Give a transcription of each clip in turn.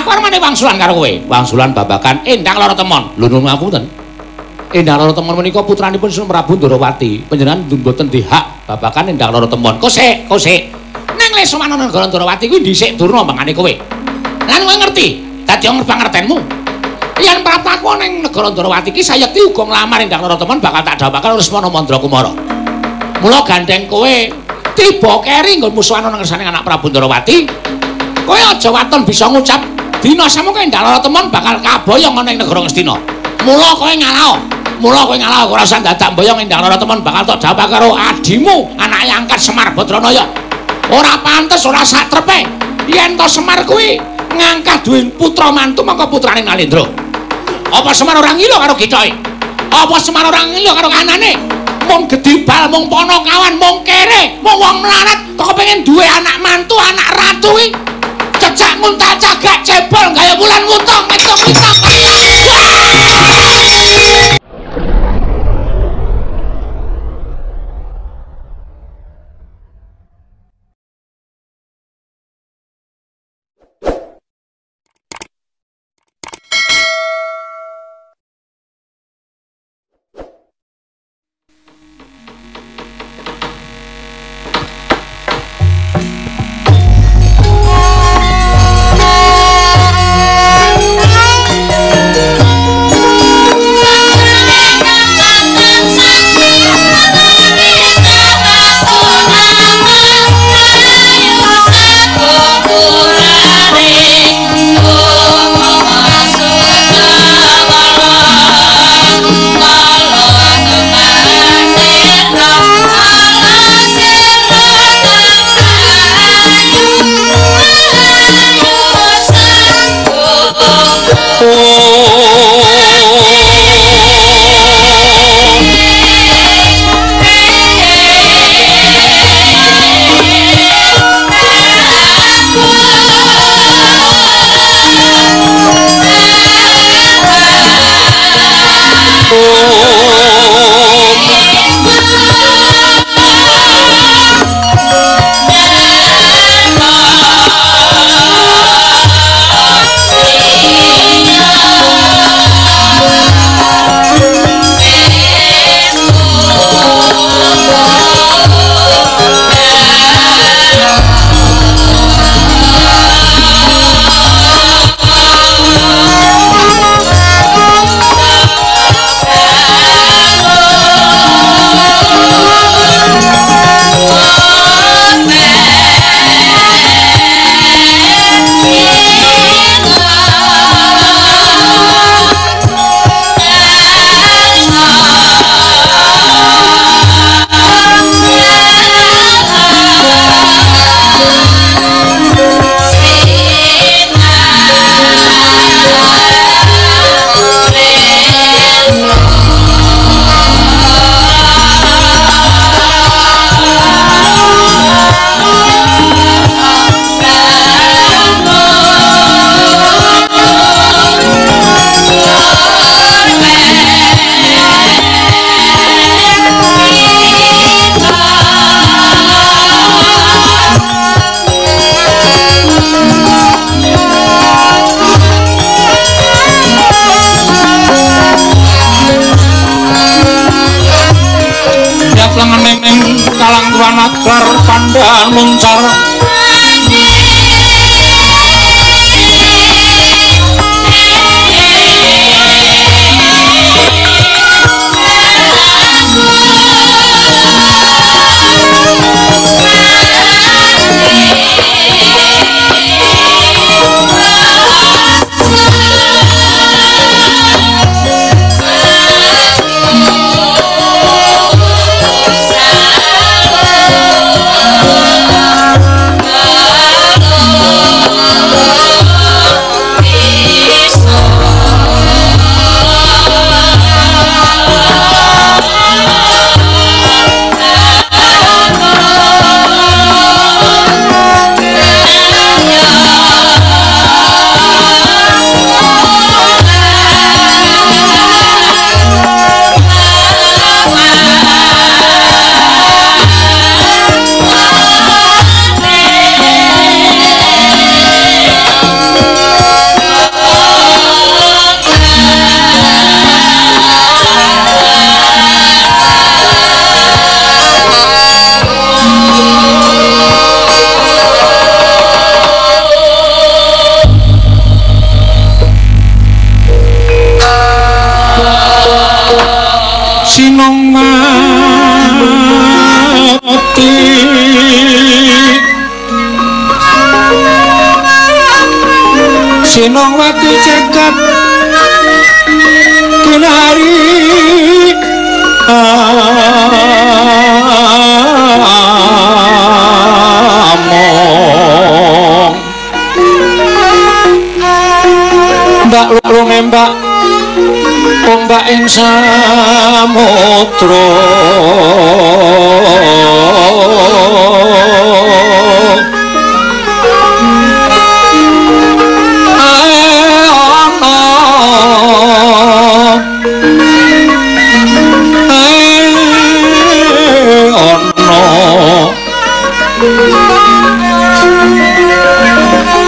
aku arep wangsulan karo kowe. Wangsulan babakan Endang Lara Temon. Lho nuwun ngapunten. Endang Lara Temon menika putranipun Sun Prabu Ndarawati. Panjenengan mboten dihak babakan Endang Lara Temon. Kosek. Nang Lesmana Negara Ndarawati kuwi dhisik durna mangane kowe. Lan kowe ngerti, dadi wong pangertenmu. Yen prapaku ning Negara Ndarawati iki sayekti uga nglamar Endang Lara Temon bakal tak dawuhake Lesmana Mandrakumara. Mula gandeng kowe tiba keri nggon musuhan nang ngersane anak Prabu Ndarawati. Kowe aja waton bisa ngucap dina semoga Endang Lara Temon bakal kaboyong ana ing negara Ngastina. Mula kowe ngalah ora usah dadak mboyong Endang Lara Temon bakal tak dawuh karo adimu anake angkat Semar Badranaya. Ora pantes ora satrepe yen to Semar kuwi ngangkat duwe putra mantu mangka putrane Nalendra. Apa Semar ora ngilo karo gitoke? Apa Semar ora ngilo karo kanane? Mung gedibal, mung Panakawan, mung kere, mung wong melarat kok pengen duwe anak mantu, anak ratu iki. Cecak nguntal cagak cebol gaya bulan ngutong mitung-mitung. Sinongwati cekat kinari among mbak loro nembak ombak ing samudra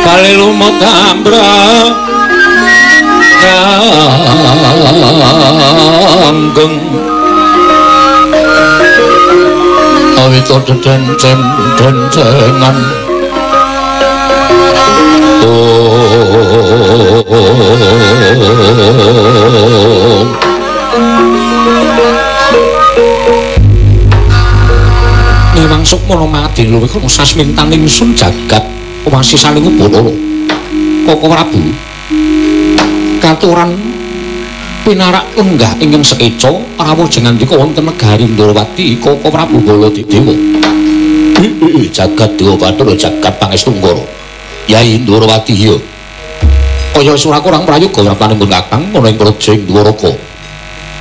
kali lumut ambra kanggeng awito dencengan Niwang Sukmana mati luwih kang sasmintaning sun jagat wasi saling upana Koko Prabu katuran pinarak lenggah ingkang sekeca rawuh jengandika wonten negari Ndrawati Koko Prabu Baladewa jagat dewa bathara jagat pangestu Nggara Yai Ndrawati ya kaya sura kurang prayoga wratanipun Kakang ana ing praja Dwaraka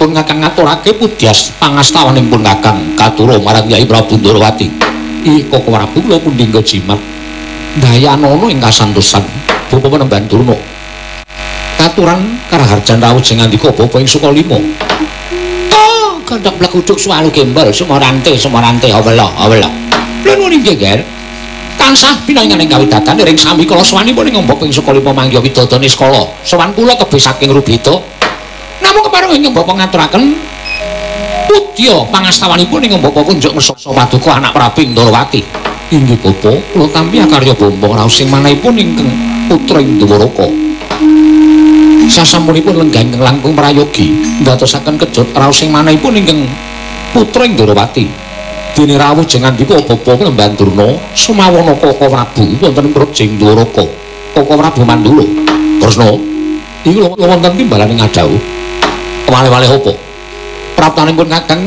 pun Kakang ngaturake pudyas pangastawanipun Kakang katura marang Yai Prabu Ndrawati Koko Prabu kula pundi jimat Dayanana ing kasantosan Bapa Panembahan Durna katuran karaharjan rawuh jengandika Bapa ing Sukalima kandhak blekuduk swalu gembel sumarante awela lha nuwun inggih Ger tansah pinangan ing kawidatan ring sami kala sawanipun ing Bapa ing Sukalima mangya widodane skala sowan kula tebih saking Rubita namung kepareng ing Bapa ngaturaken pudya pangastawanipun ing Bapa kunjuk mesaka paduka anak Prabu Ndrawati inggih Bapa kula tampi karya Bambang raos sing manahipun ingkang putra ing Dwaraka sasampunipun lenggah ingkang langkung prayogi ndadosaken kejut raos sing manahipun ingkang putra ing Ndrawati dene rawuh jengandika Bapa Panembahan Durna sumawana Koko Prabu wonten ing praja Dwaraka Koko Prabu Mandura Kresna iki wonten timbalan ing adhau wale-wale apa praptanipun Kakang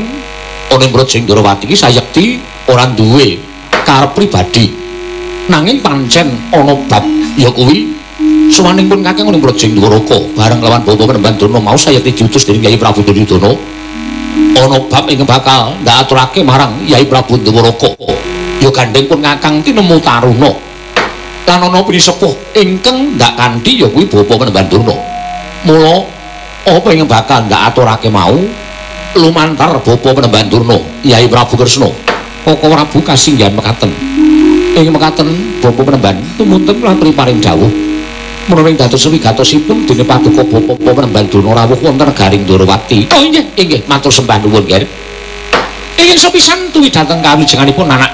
ana ing praja Ndrawati iki sayekti ora duwe karep pribadi nanging pancen ana bab ya kuwi suwanipun Kakang ing praja Dwaraka bareng lawan Bapa Panembahan Durna mau sayekti diutus dening Yai Prabu Duryudana ana bab ingkang bakal ndaturake marang Yai Prabu Dwaraka ya gandhengipun Kakang tinemu taruna lan ana pinisepuh ingkang ndak kanthi ya kuwi Bapa Panembahan Durna mula apa ingkang bakal ndaturake mau lumantar Bapa Panembahan Durna Yai Prabu Kresna Koko Prabu kasinggihan mekaten ing mekaten Bapa Panembahan tumunten lan priparing dawuh menawa dados wigatosipun dene paduka Bapa Panembahan Durna rawuh wonten negaring Ndrawati oh inggih matur sembah nuwun Ger ingin sepisan tuwi dhateng kawijenganipun anak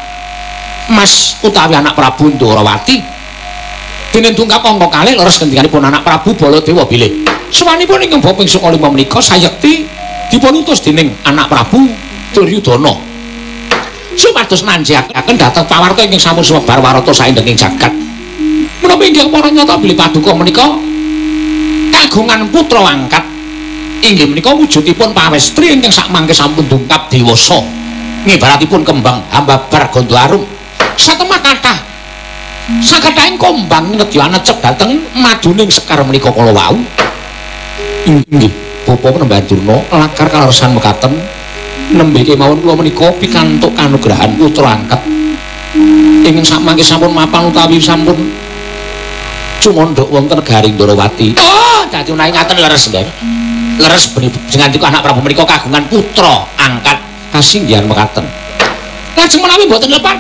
Mas utawi anak Prabu Ndrawati dene tungkap angka kalih leres gendinganipun anak Prabu Baladewa bilih sawanipun ingkang Bapa ing Sukalima menika sayekti dipun utus dening anak Prabu Duryudana supados nanjakaken dhateng pawarta ingkang sampun sumebar warata saindenging jagat menapa inggih para nyata bilih paduka menika kagungan putra angkat inggih menika wujudipun pawestri ingkang sakmangke sampun dungkap dewasa ngibaratipun kembang hambabar gondo arum satemah kathah sakathahing kombang nedya necep dhateng maduning sekar menika kala wau inggih Bapa Panembahan Durna lakar kalorsan mekaten nembe kemawon kula menika pikantuk kanugrahan putra angkat ingkang sakmangke sampun mapan utawi sampun cumandhak wonten negaring Ndrawati dadi menawi ngaten leres nggih leres jenengipun anak Prabu menika kagungan putra angkat kasinggihan mekaten lajeng menawi boten lepat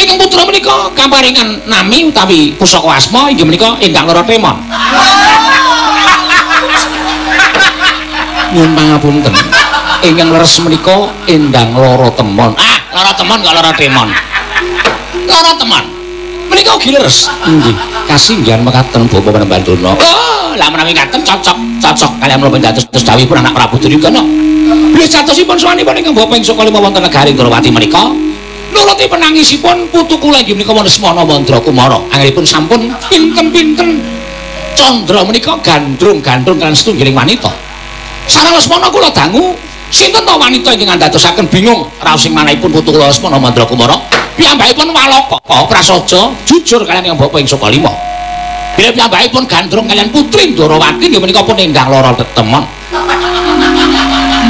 ingkang putra menika kaparingan nami utawi pusaka asma inggih menika Endang Laratemon nyuwun pangapunten ingkang leres menika Endang Laratemon Laratemon kok Laratemon Laratemon menika ugi leres nggih kasinggihan mekaten Bapa Panembahan Durna lah menawi ngaten cocok kaliyan menapa dados dawuhipun anak Prabu Duryudana bilih catosipun sawanipun ingkang Bapa ing Sukalima wonten negaring Ndrawati menika nuruti penangisipun putu kula inggih menika Semana Mandra Kumara anggenipun sampun pinten-pinten Candra menika gandrung-gandrung kan setunggiling wanita. Sareng Lesmana kula dangu, sinten to wanita ingkang ndadosaken bingung raosing manahipun putu kula Lesmana Mandrakumara? Piyambakipun Walaka, prasaja, jujur kaliyan Mbok ing Sukalima. Bila piyambakipun gandrung kaliyan Putri Ndarawati nggih menika pun endang lara tetemon.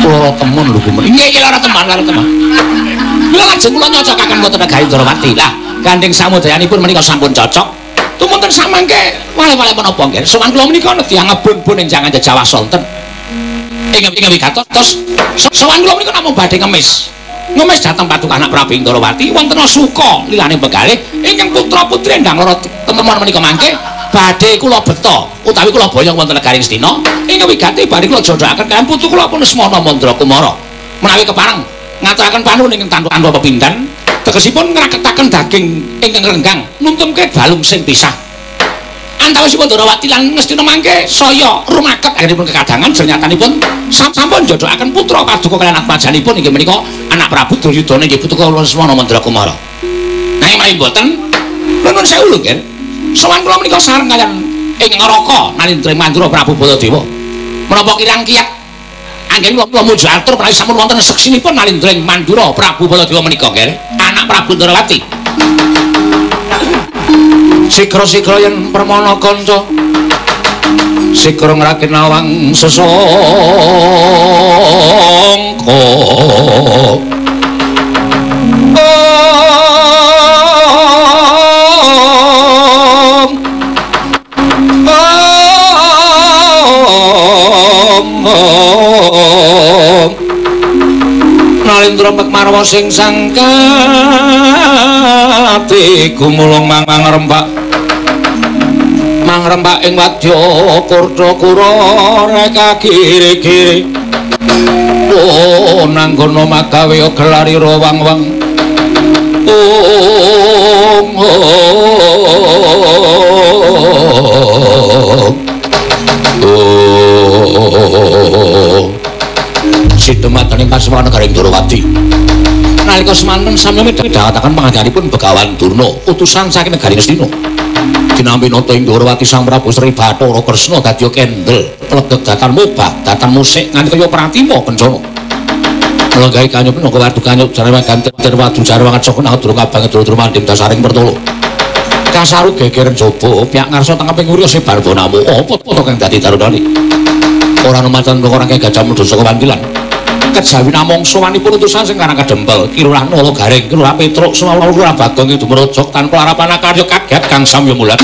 Lara temon lho gumen. Nggih lara temon, lara temon. Kula lajeng kula nyocokaken wonten Negari Ndarawati. Lah, gandeng samudayanipun menika sampun cocok. Tumunten samangke wale-wale menapa nggih? Sowan kula menika nedhi ngebun-bun ing jangan Jawa sonten. Ing wigatos sowan kula menika namung badhe ngemis. Ngemis dhateng Paduka Anak Prabu Ndarawati wonten suka lilane bekalih ingkang putra-putri endang lara tetemon menika mangke badhe kula beta utawi kula boyong wonten negari Astina ing wigati badhe kula jodhokaken kaliyan putu kula pun Lesmana Mandrakumara menawi kepareng ngaturaken panuwun ingkang tanpa pepindhan tegesipun ngraketaken daging ingkang renggang nuntumke balung sing pisah antawisipun Ndarawati lan Ngastina mangke saya rumaket akhiripun kekadangan jernyatanipun sampun jodhokaken putra Paduka kaliyan atmajanipun inggih menika Anak Prabu Duryudana inggih putu kula Lesmana Mandrakumara nanging menawi mboten nuwun sewu lho nggih sowan kula menika sareng kaliyan ing Ngaraka Nalindra Mandura Prabu Baladewa menapa kirang kiyat anggen kula muju atur menawi sampun wonten seksinipun Nalindra Mandura Prabu Baladewa menika nggih Anak Prabu Ndarawati sigra-sigra yen permana kanca sigra ngrakit nawang sesangka Nalindra Pekmarwa sing sangkati gumulung mangrembak ing wadya Kurdakura reka giri-giri nanggana magawe gelarira wang-wang sidhemataning Kasuwarna Negari Ndarawati nalika semanten samyami dawataken pangandikanipun Begawan Durna utusan saking negari Astina dinampi nata ing Ndarawati Sang Prabu Sri Bathara Kresna dadi kendel plegeg datan mobah datan musik nganti kaya pratima kencana melenggahi kanyup nangka wadu kanyup jarane ganti wadu jarane wangat sokna durung abange durung manding dasaring pertolo kasaru gegeren jaba pihak ngarsa tengeping urya sebar bonamu apa to kang dadi tarunane ora numanten ora kaya Gajah Mudha saka Wandilan kejawi namung sowanipun utusan sing karang kadempel Kirurah Nala Garing Kirurah Petruk Sumawala Lurah Bagong Idu Merojok tanpa harapan karya kaget kang samya mulat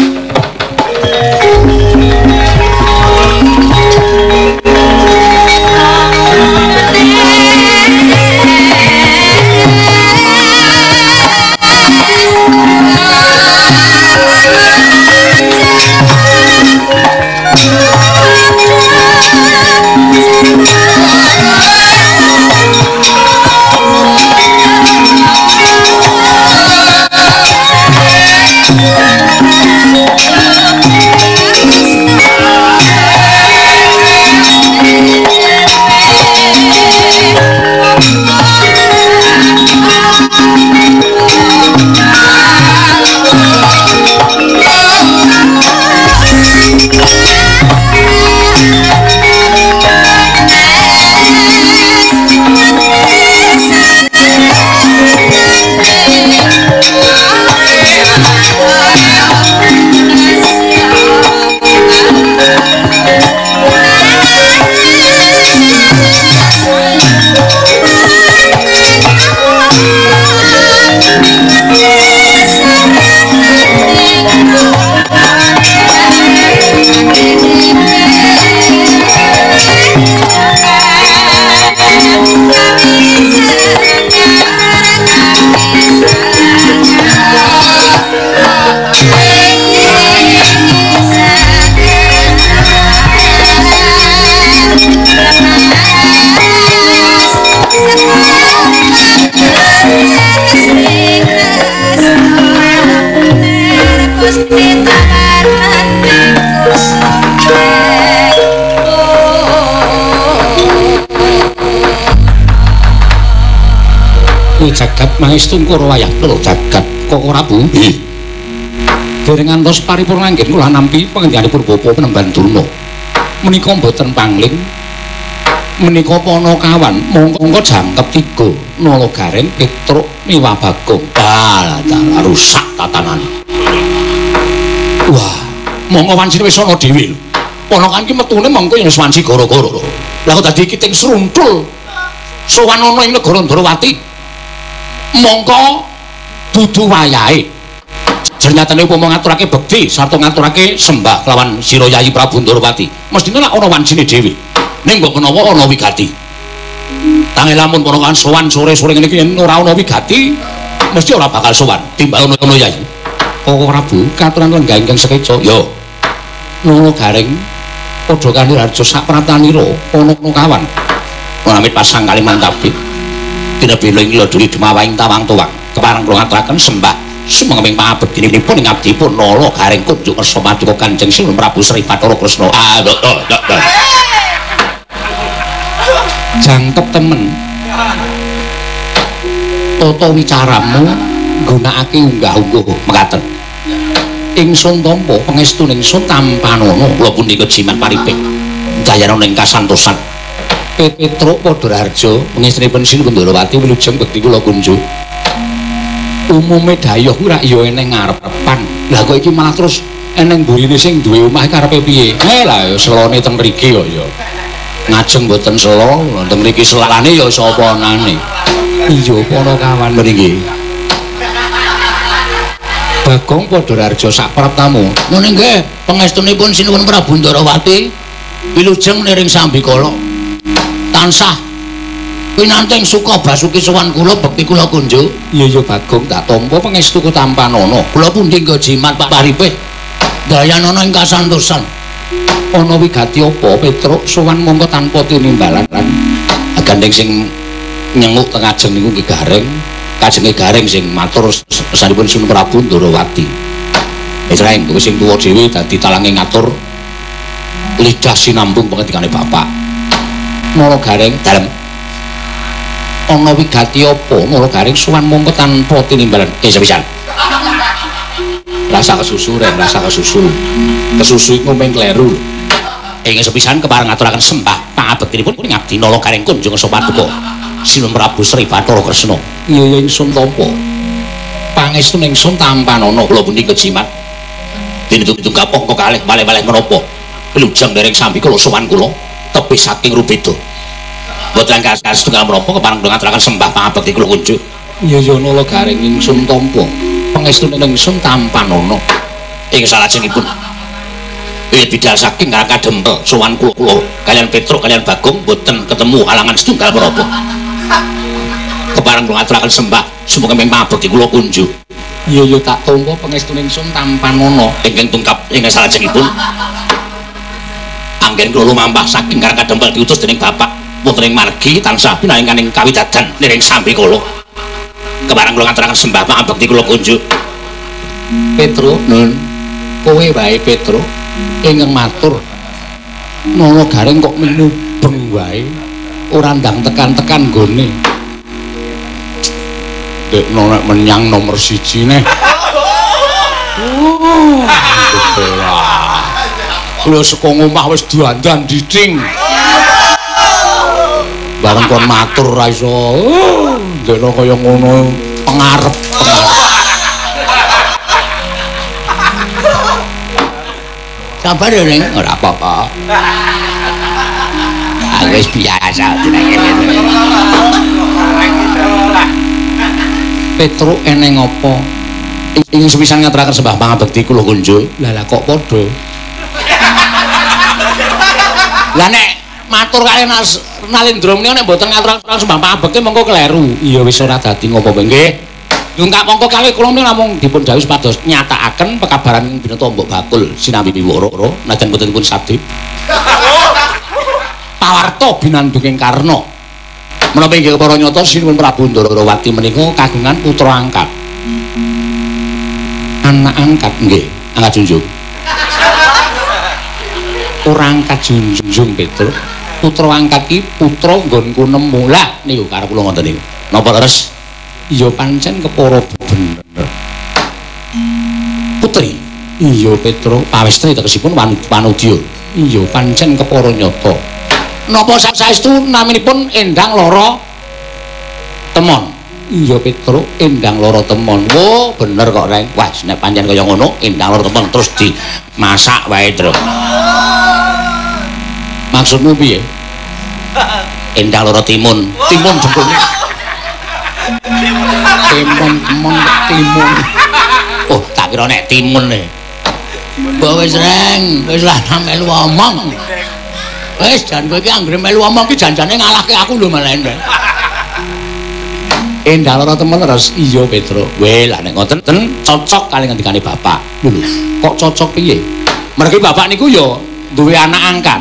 Jagat mangestun karo wayah lho jagat kok ora Bu dereng ngantos paripurna nggih kula nampi pangendhanipun Bapa Penemban Durna. Menika mboten pangling. Menika Panakawan mongko jangkep 3 Nalagareng Petruk miwah Bagong. Dalah rusak tatanane. Wah, mongko wancine wis ana dhewe lho. Ponakan ki metune mengko yen wis wanci gara-gara. Lah kok dadi kiting sruntul. Sowan ana ing negara Ndrawati. Mongko dudu wayahe. Jernatane upama ngaturake bekti sarta ngaturake sembah kelawan Sira Yayi Prabu Ndrawati. Mestine lak ana wancine dhewe. Ning mbok menawa ana wigati. Tangi lamun ponakan sowan sore-sore ngene iki yen ora ana wigati, mesti ora bakal sowan. Timbal ngono Yayi. Kok Prabu katuran lenggah ingkang sekeca. Yo. Nalagareng padha kanthi harja sak pratanira ana kawan. Amit pasang kali mantapi. Dina bela ing loduri dumawahing tawang tuwang. Kepareng kula ngaturaken sembah sumenging pangabektinipun ing abdipun Nalagareng kunjuk kersa paduka Kanjeng Sunan Prabu Sri Bathara Kresna. Jangkep temen. Tata wicaramu nggunakake unggah-ungguh mekaten. Ingsun tampa pangestuning ingsun tampanana kula punika jimat paripik. Dayana ing kasantosan. Petruk Padharjo pangestunipun Sinuwun Ndrawati wilujeng bekti kula kunjuk. Umume dayuh ora ya eneng ngarepan. Lah kok iki malah terus eneng burine sing duwe omah karepe piye? Lah selone teng mriki kok ya. Ngajeng mboten sela, teng mriki selane ya sapa anane. Iya Panakawan mriki. Bagong Padharjo sak pratamu. Ngene nggih, pangestunipun Sinuwun Prabu Ndrawati wilujeng niring sambikala. Tansah pinanting suka basuki sowan kula bekti kula kunjuk. Iya Bagong tak tampa pangestuku tampanana. Kula pundi nggo jimat Pak Paripih. Dayanana ing kasantosan. Ana wigati apa Petruk sowan mongko tanpa tinimbalan. Gandeng sing nyenguk teng ajeng niku nggih Gareng. Kajenge Gareng sing matur pesanipun Sunan Prabu Ndrawati. Wis rae sing tuwa dhewe dadi talange ngatur lidah sinambung pengendikane Bapak. Nalagareng dalem. Ana wigati apa Nalagareng sowan mongko tanpa tinimbalan? Sepisan. Rasa kesusu rek, rasa kesusu. Kesusu iku mung kleru. Ing sepisan kepareng ngaturaken sembah pangabektinipun ngabdi Nalagareng kunjung Sopaduka Sinuwun Prabu Sri Bathara Kresna. Iya ingsun tampa. Pangestuning ingsun tampanana kula punika jimat. Dintung kapok kalih malih-malih menapa wilujeng dereng sambikala sowan kula tepi saking rubeda. Mboten kathah setunggal menapa kepareng ngaturaken sembah pangabekti kula kunjuk. Iya Nalagareng ingsun tampa. Pangestuning ingsun tampanana. Ing salajengipun bidal saking Karangka Dempel sowan kula kalian Petruk kalian Bagong boten ketemu halangan setunggal menapa. Kepareng ngaturaken sembah sumangga pangabekti kula kunjuk. Iya tak tampa pangestuning ingsun tampanana. Ingkang tungkap ing salajengipun anggen kula lumampah saking Karangka Dempel diutus dening Bapak putring margi tansah pinaringaning kawidadan niring sambikala. Kepareng kula ngaturaken sembah pangabekti kula kunjuk. Petruk, nun, kowe wae Petruk ingkang matur. Nalagareng kok minubeng wae, ora ndang tekan-tekan nggone. Dek nek menyang nomor 1 neh. Kula saka omah wis dandan dithing. Bareng kon matur ra iso. Ndekno kaya ngono pengarep. Sabar ya Ning, ora apa-apa. Wis biasa Petruk eneng apa? Ingin sepisan ngaturaken sembah pangabekti kula kunjuk. Lah kok padha. Lah nek matur kalian Nalendra menika nek mboten ngaturaken sembah pangabekti mengko kleru. Iya wis ora dadi ngopo nggih. Dungkak mongko kalih kula menika namung dipun dawuh supados nyatakaken pekabaran Binata Mbok Bakul sinambi wiworo najan boten pun sadhe. Pawarta binandunging Karna. Menapa inggih para nyata Sinuwun Prabu Ndrawati menika kagungan putra angkat. Anak angkat nggih, angkat junjung. Ora angkat junjung Petruk. Putra angkat iki putra nggonku nemu. Lah niku karo kula ngoten niku. Napa leres? Iya pancen kepara bener. Putri, Iya Petro, pawestri tegesipun wanudya. Iya pancen kepara nyata. Napa saestu naminipun Endang Lara Temon? Iya Petro, Endang Lara Temon. Oh, bener kok Reng. Wah, nek pancen kaya ngono, Endang Lara Temon terus dimasak wae, Tru. Maksudmu piye? Endang Lara Timun. Timun jempolne. Timun. Oh, tak kira nek timun e. Mbok wis Reng, wis lah melu omong. Wis jan kowe iki anggere melu omong ki janjane ngalahke aku lho malah. Endang Lara Temon terus iya Petro. Weh lah nek ngoten cocok kali ngendikane bapak. Lho, kok cocok piye? Mergi bapak niku ya duwe anak angkat.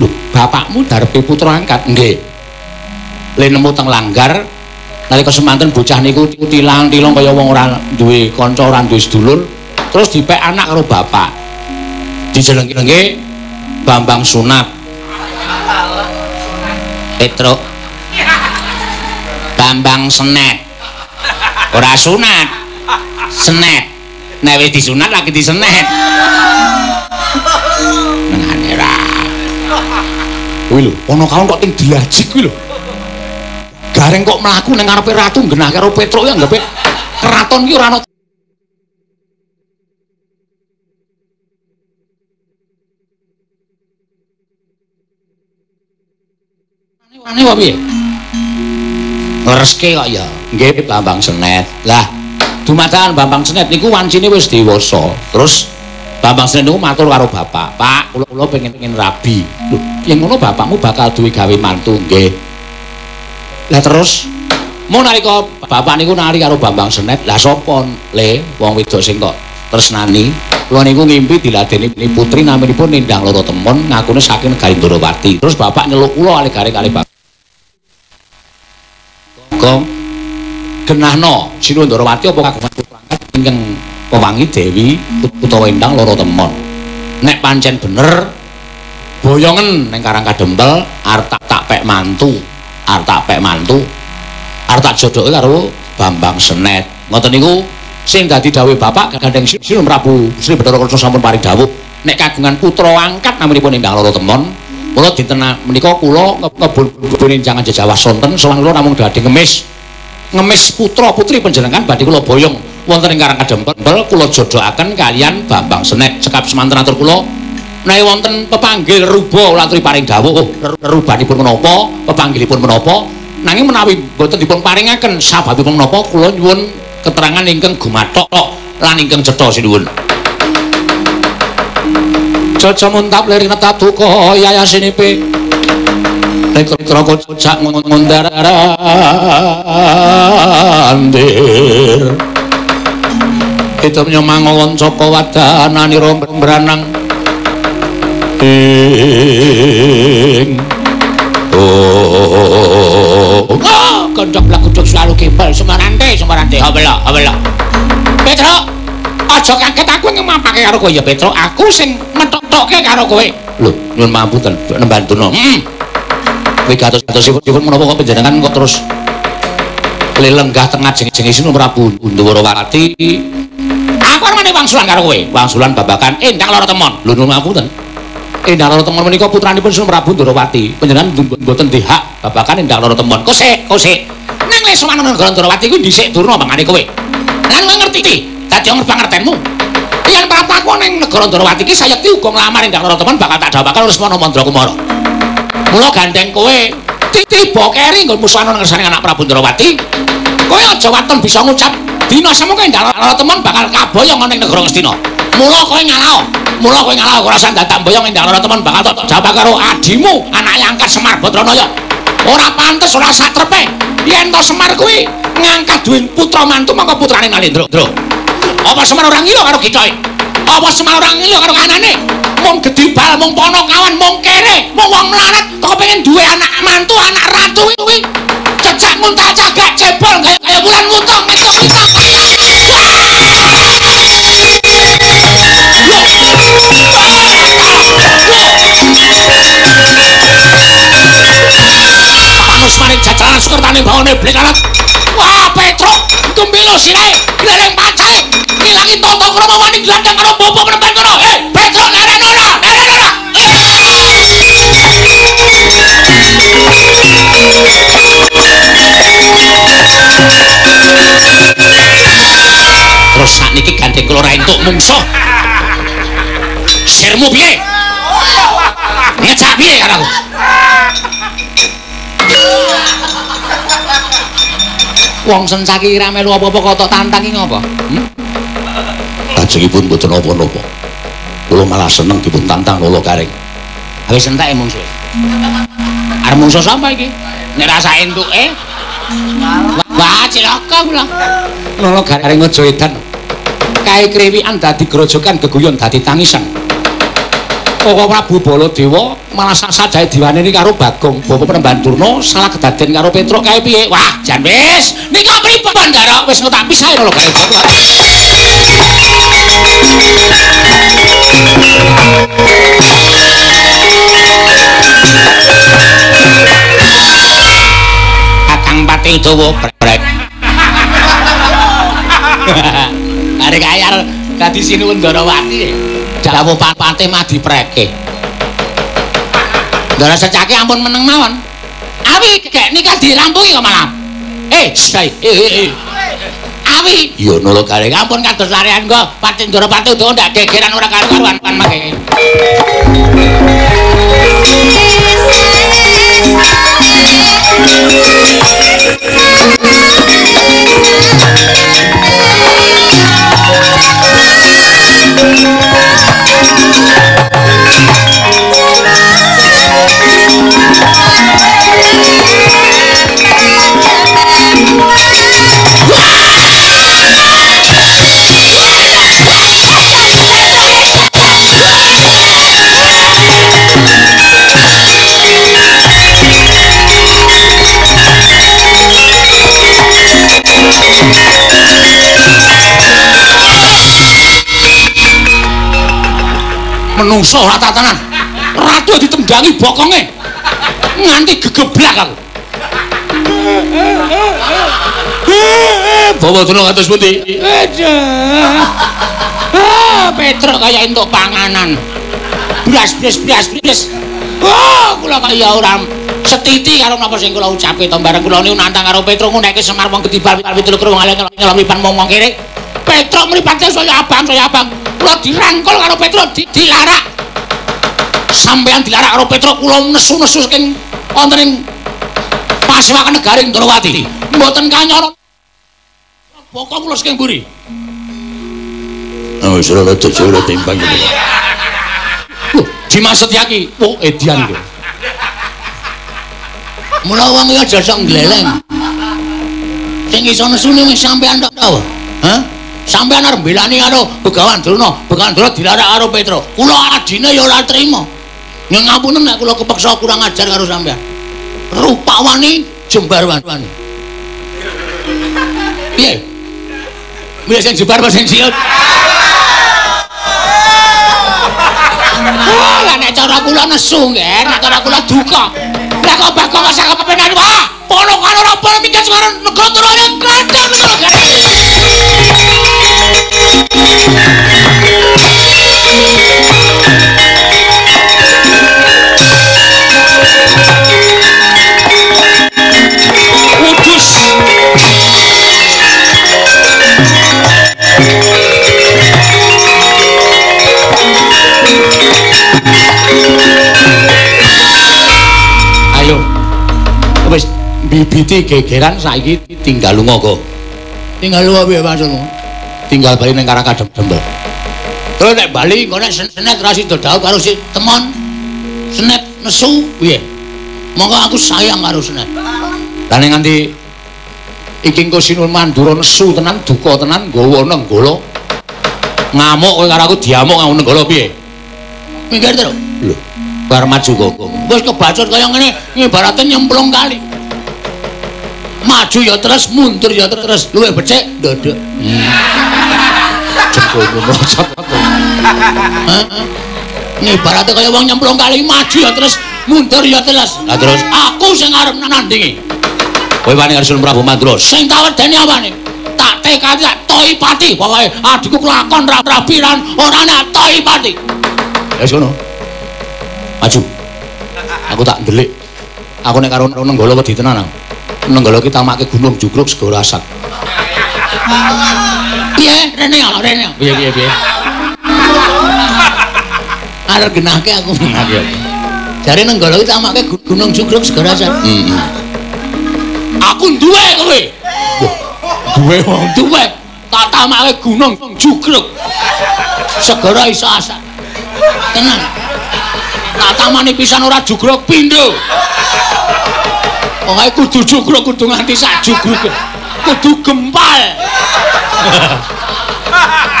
Lho, bapakmu darepe putra angkat. Nggih. Le nemu teng langgar nalika semanten bocah niku tilang-tilang kaya wong ora duwe kanca, ora duwe sedulur, terus dipek anak karo bapak. Dijeneng-jenenge Bambang Sunat. Petro. Bambang Senet. Ora sunat. Senet. Nek wis disunat lagi disenet. Nengane ra. Kuwi lho, ana kaon kok ting dilajik kuwi lho. Gareng kok mlaku ning ngarepe ratu genah karo Petruk ya anggape keraton iki ora ana. Ane wae piye? Lereske kok ya. Nggih Bambang Senet. Lah, dumadakan Bambang Senet niku wancine wis dewasa. Terus Bambang Senet niku matur karo bapak, "Pak, kula pengen rabi." Lho, yen ngono bapakmu bakal duwe gawe mantu, nggih. Lah terus mau nalika bapak niku nari karo Bambang Senet, lah sapa le wong wedok sing kok tresnani? Kula niku ngimpi diladeni putri naminipun Endang Lara Temon ngakune saking negari Ndorowati. Terus bapak nyeluk kula kali kali bapak. Kong genahno Sinu Ndorowati apa kagungan putra angkat ingkang pewangi Dewi utawa Endang Lara Temon. Nek pancen bener boyongen ning Karang Kadempel arep tak pek mantu. Arep tak jodoke karo Bambang Senet. Ngoten niku sing dadi dawuh bapak gandeng Sinu Prabu Sri Bathara Kresna sampun paring dawuh nek kagungan putra angkat naminipun Endang Lara Temon kula dinten menika kula ngebun jangan jejawah sonten sowan kula namung badhe ngemis putra putri panjenengan badhe kula boyong wonten ing Karang Kadempel kula jodohaken kalian Bambang Senet. Cekap semanten atur kula menawi wonten pepanggil ruba kula aturi paring dawuh rubanipun menapa pepanggilipun menapa nanging menawi boten dipun paringaken sababipun menapa kula nyuwun keterangan ingkang gumathok lan ingkang cetha sinuwun. Jaja muntap lerina tatuko yayasinipe Rekro kocak ngundarandir Hidup nyomangowon coko wadanani rombranang ing kondok blakuduk selalu kimbal semarante habela Petro aja kaget aku ngemampake karo kowe ya Petro aku sing metok-tokke karo kowe lho nyuwun mampunten nembantuno kowe gatos-gatosipun menapa kok panjenengan kok terus lenggah tengah jeng-jeng Sinu Prabu Ndorowati aku arep wangsulan karo kowe wangsulan babakan Endang Lara Temon lho nyuwun mampunten Endang Lara Temon menika putranipun Sinu Prabu Ndorowati panjenengan mboten dihak babakan Endang Lara Temon kosek nang wis sowan negara Ndorowati kuwi dhisik durna mangane kowe lan kowe ngerti dadi wong pangertenmu yen papaku ning negara Ndorowati iki sayekti uga nglamar Endang Lara Temon bakal tak dawuhake Lesmana Mandra Kumara mula gandeng kowe tiba keri nggo musuhan nang ngersane anak Prabu Ndorowati kowe aja waton bisa ngucap dina semoga Endang Lara Temon bakal kaboyong ning negara Ngastina mula kowe ngalah ora usah dadak boyong Endang Lara Temon bakal tak jawab karo adimu anake angkat Semar Badranaya ora pantes ora satrepe yen to Semar kuwi ngangkat duwe putra mantu mangko putrane Nalendra apa Semar ora ngilo karo kicoke apa Semar ora ngilo karo kanane mung gedibal mung Panakawan mung kere mung wong melarat kok pengen duwe anak mantu anak ratu kuwi cecak muntal cagak cebol kaya bulan mutung metu kita panus maring jajaran sukertane bawane blekalat wah Petro tumbilo sirahe gleleng pacare ngilangi tata krama wani glandang karo bapa entuk mungsuh. Sirmu piye? Ngejak piye karo aku? Wong sencaki ora melu apa-apa kok tok tantangi ngopo? Lajengipun mboten napa-napa. Kula malah seneng dipun tantang kula Garing. Wis entek mungsuh. Arep mungsuh sapa iki? Nek rasa entuke. Wah, cilaka kula. Kula Garing aja edan. Kae krewikan dadi grojokan geguyon dadi tangisan. Koko Prabu Baladewa malah sajahe diwaneni karo Bagong. Bapak Penemban Durna salah kedaden karo Petruk kae piye? Wah, jan wis. Nika pripun Ndara? Wis tak pisahe lho kae. Kakang Pati Dawa brek. Arek ayar dadi Sinuwun Ndarawati. Dawuh Pati mah dipreke. Ndara secake ampun meneng mawon. Awi gek nikah dirampungi kok malah. Awi. Yo nolo Garing ampun kados larehan kok Pati Ndarawati utawa ndak gegeran ora karu-karuan kan mangke. Menungso ora tatanan. Ratu ditemdangi bokonge. Nganti gegeblak aku. Bawa Durna kados pundi? Petruk kaya entuk panganan. Blas. Kula kaya ora setiti karo napa sing kula ucapke to bareng kula niku nantang karo Petruk nguneke Semar wong gedibal pitul krung ngelamipan mong kene. Petruk mripate saya abang. Kula dirangkul karo Petruk dilarak. Sampeyan dilarak karo Petruk kula nesu-nesu saking wonten ing Pasewakan Negaring Ndarawati. Mboten kanyana. Bokong kula saking mburi. Wis ora ora timbang iki. Dimas Setyaki, edian iki. Mula wong iki aja sok gleleng. Sing iso nesune wis sampeyan tok to. Hah? Sampeyan arep mbelani karo Begawan Durna dilarak karo Petruk. Kula adine ya ora trima. Yen ngapunten nek kula kepeksa kurang ajar karo sampeyan. Rupawani jembar wani. Piye? Piye sing jembar apa sing siut? Lah nek cara kula nesu nggih, nek cara kula duka. Lah kok Bagong sak kepenan wah, pono karo ora mikir karo negara Durna kladang negara. Udus. Ayo. Wis bibiti gegeran saiki tinggal lunga kok. Tinggal lunga piye maksudmu? Tinggal bali ning Karakadem Dembel. Terus nek bali engko nek senet ra sida dawuh karo si temon. Senet nesu piye? Monggo aku sayang karo senet. Lah ning nganti iki engko Sinuwun Mandura nesu tenan duka tenan nggawa nenggala. Ngamuk kowe karo aku diamuk ngawon nenggala piye? Minggir to. Lho, bar maju kok. Wis kebacut kaya ngene ibarate nyemplung kali. Maju ya terus, mundur ya terus. Luwih becik, ndodok. Jempolmu mocot. Heeh. Ibarate kaya wong nyemplung kali, maju ya terus, mundur ya terus. Lah terus aku sing arep nandingi. Kowe wani karo Sinuwun Prabu Mandura. Sing tak wedeni awane. Tak tekadi tak tohi pati. Pokoke adikku kelakon rapi lan ora nek tohi pati. Wis ngono. Maju. Aku tak ndelik. Aku nek karo nenggala wedi tenan. Nenggala kita make gunung jugruk segara asat. Piye rene ya rene. Piye. Arep genahke aku. Jare Nenggala iki tamake Gunung Jugruk Segara Jan. Aku duwe kowe. Duwe wong duwe. Tak tamake Gunung Jugruk Segara Isa-asa. Tenan. Tak tamani pisan ora jugruk pindho. Pokoke kudu jugruk kudu nganti sak jugruk. Kudu gempal.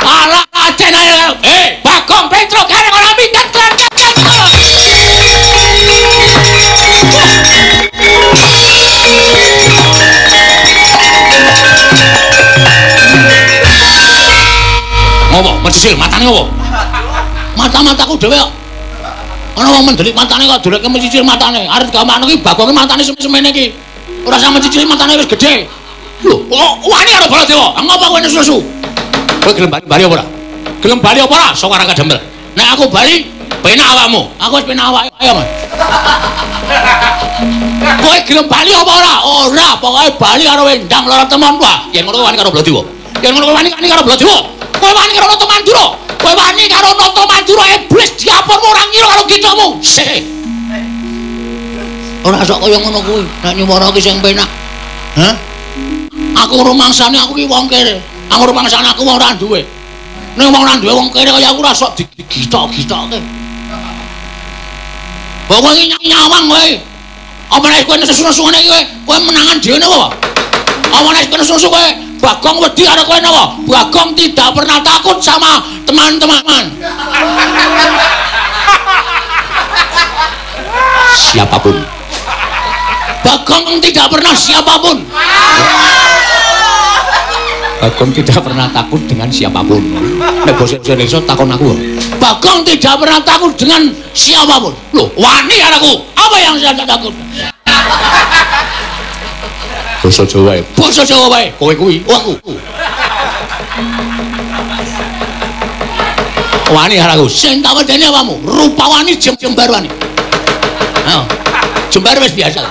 Ala ajen ae. Bagong Petro kare ora minggat klan. Ngopo? Mencicil matane ngopo? Mata-mataku dhewe kok. Ana wong mendelik matane kok doleke mencicil matane. Arep gampang iki bagonge matane semene iki. Ora sampe mencicil matane wis gedhe. Lho, wani karo Baladewa. Ngopo kowe nesu-nesu? Kowe gelem bali apa ora? Gelem bali apa ora? Sok ora kademel. Nek aku bali, penak awakmu. Aku wis penak awake. Ayo, Mas. Kowe gelem bali apa ora? Ora, pokoke bali karo Endang Loro Temon wae. Yen ngono wani karo Baladewa. Yen ngono wani karo Baladewa. Kowe wani karo Noto Mandura. Kowe wani karo Noto Mandura iblis diapurmu ora ngira karo gitomu. Sik. Ora sok kaya ngono kuwi. Nek nyuwara ki sing penak. Hah? Aku rumangsane aku ki wong kere. Aku rumangsane aku wong ora duwe. Nek wong ora duwe wong kere kaya aku ora sok digitok-gitokke. Kowe iki nyawang kowe. Apa nek kowe nesu-nesu ngene iki kowe menangan dhewe napa? Apa nek kowe nesu-nesu kowe Bagong wedi karo kowe napa? Bagong tidak pernah takut sama teman-teman. Siapapun. Bagong tidak pernah siapapun. Bagong tidak pernah takut dengan siapapun. Nek basa Indonesia takon aku. Bagong tidak pernah takut dengan siapapun. Loh, wani aku. Apa yang saya takut? Basa Jawa wae. Basa Jawa wae. Kowe kuwi, aku. Wani aku. Sing tak wedeni apamu? Rupawani jembar wani. Heeh. Jembar wis biasa.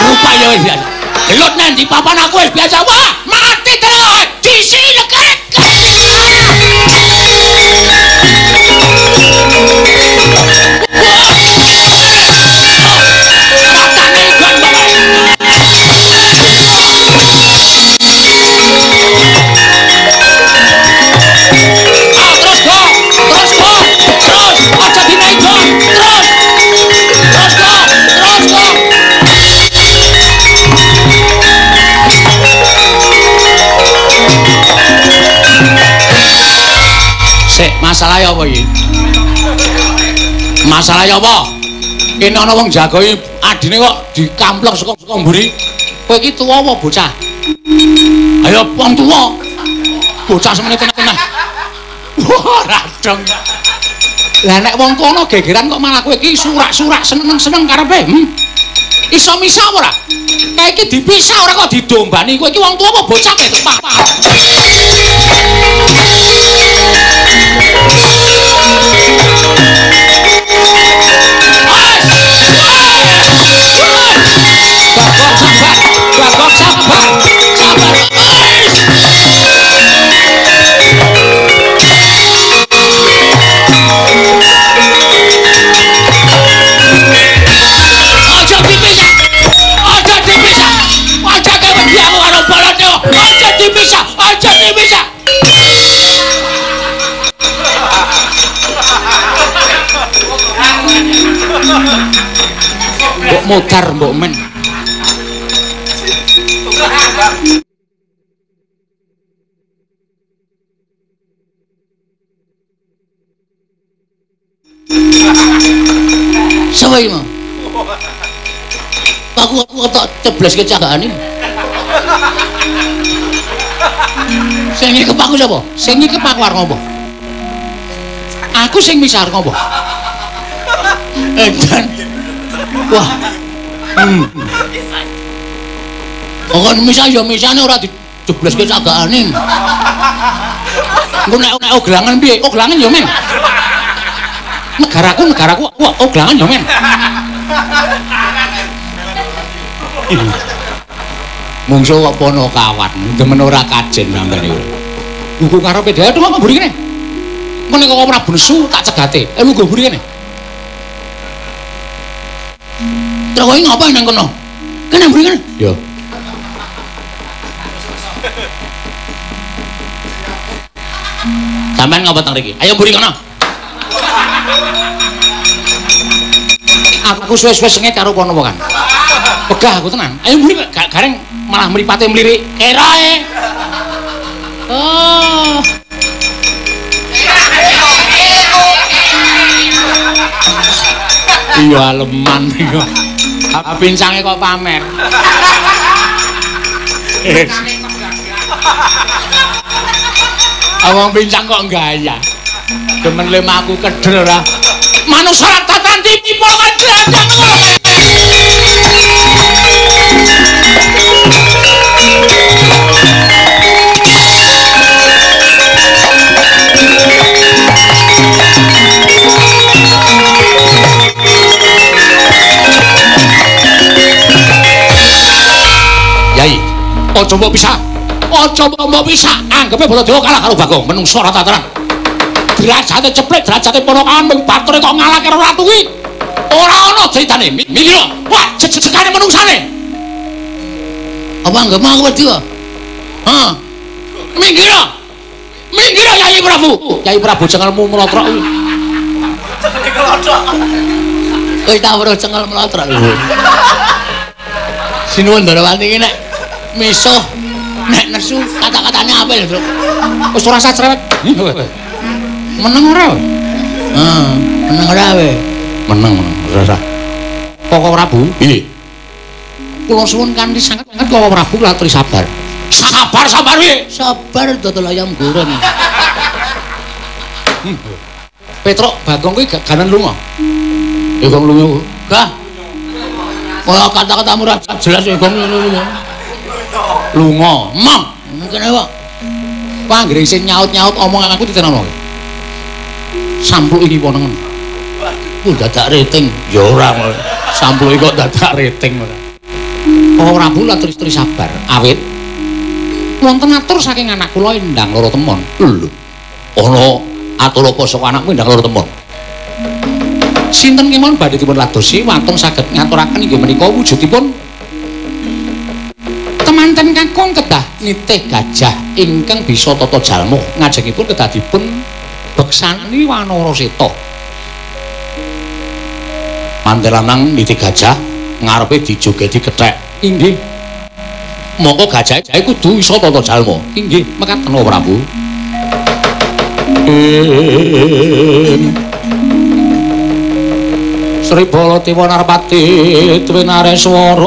Rupanya wis biasa. Gelut nang di papan aku wis biasa. Wah, mati terus. Disileket. Masalahnya apa iki? Masalahnya apa? Kene ana wong jagoi adine kok dikamplok saka mburi. Kowe iki tuwa apa bocah? Ayo wong tuwa. Bocah semene teneh-teneh. Wah, radong. Lah nek wong kono gegeran kok malah kowe iki surak-surak seneng-seneng karepe. Iso misah apa ora? Kae iki dipisah ora kok didombani. Kowe iki wong tuwa apa bocah ketok Pak? Bagong sabar. Aja dipisah. Aja kowe wedi aku karo Baladewa. Aja dipisah. Mbok mudar mbok men. Sapa iki mau? Aku tak cebleske cagakane. Sing ngikep aku sapa? Sing ngikep aku arep ngopo? Aku sing misah arep ngopo? Edan. Wah. Kok misah ya misane ora dijebleske cagakane. Engko nek oglangan piye? Oglangan ya men. Negaraku oglangan ya men. Mungsu kok pono kawan, demen ora kajen sampeyan iku. Lugu karepe dhewe kok mburi kene. Menika kok Prabu nesu tak cegate. Lugu mburi kene. Terus kowe ngapa nang kono? Kene mburi kene. Yo. Sampeyan ngapa teng mriki? Ayo mburi kono. Aku suwe-suwe sengit karo kono kan. Pegah aku tenan. Ayo mburi gareng malah mripate mlirik. Kerae. Oh. Iya aleman iku. Pincange kok pamer. Awang pincang kok gaya. Demen lemaku keder ora. Manungsa tatan tipi polongan glandang ngono. Yai, aja mbok pisah. Aja mbok pisah. Anggepe Baladewa kalah karo Bagong, menungso ora tataran. Derajate ceplek, derajate ponokan mung bature kok ngalahke ratu kuwi. Ora ana critane. Minggir. Wah, cekane menungsane. Apa enggak mau wedi kok? Hah. Minggir. Minggir Yai Prabu. Yai Prabu cengelmu melotrok kuwi. Kowe tak weruh cengel melotrok. Sinuwun Darawati iki nek misuh nek nesu kata-katane apik lho, Tru. Wis ora usah cerewet. Meneng ora? Meneng ora we. Meneng ora usah. Koko Prabu? Nggih. Kula suwun kanthi sanget-sanget Koko Prabu latri sabar. Sabar piye? Sabar dodol ayam goreng. Petruk Bagong kuwi ganan lunga. Ya kok lunga. Gah. Kaya kata-katamu ora jelas ya gong lunga. Mong. Kene kok. Panggere sing nyaut-nyaut omongan aku ditenono. Sampluk iki ponengen. Dadak rating. Ya ora ngono. Sampluk kok dadak rating ora. Kok Prabu latri sabar. Awit wonten atur saking anak kula Endang Loro Temon. Lho. Ana atur apa saka anakmu Endang Loro Temon? Sinten kemawon badhe dipun ladosi watun saged ngaturaken inggih menika wujudipun temanten kakung kedah nitih gajah ingkang bisa tata jalma ngajengipun kedah dipun beksani Wanara Seta. Manten lanang nitih gajah ngarepe dijogeti kethek. Inggih. Monggo gajahe kudu iso tata jalma. Inggih, mekaten Prabu. Sri Baladewa Narpati Twinareswara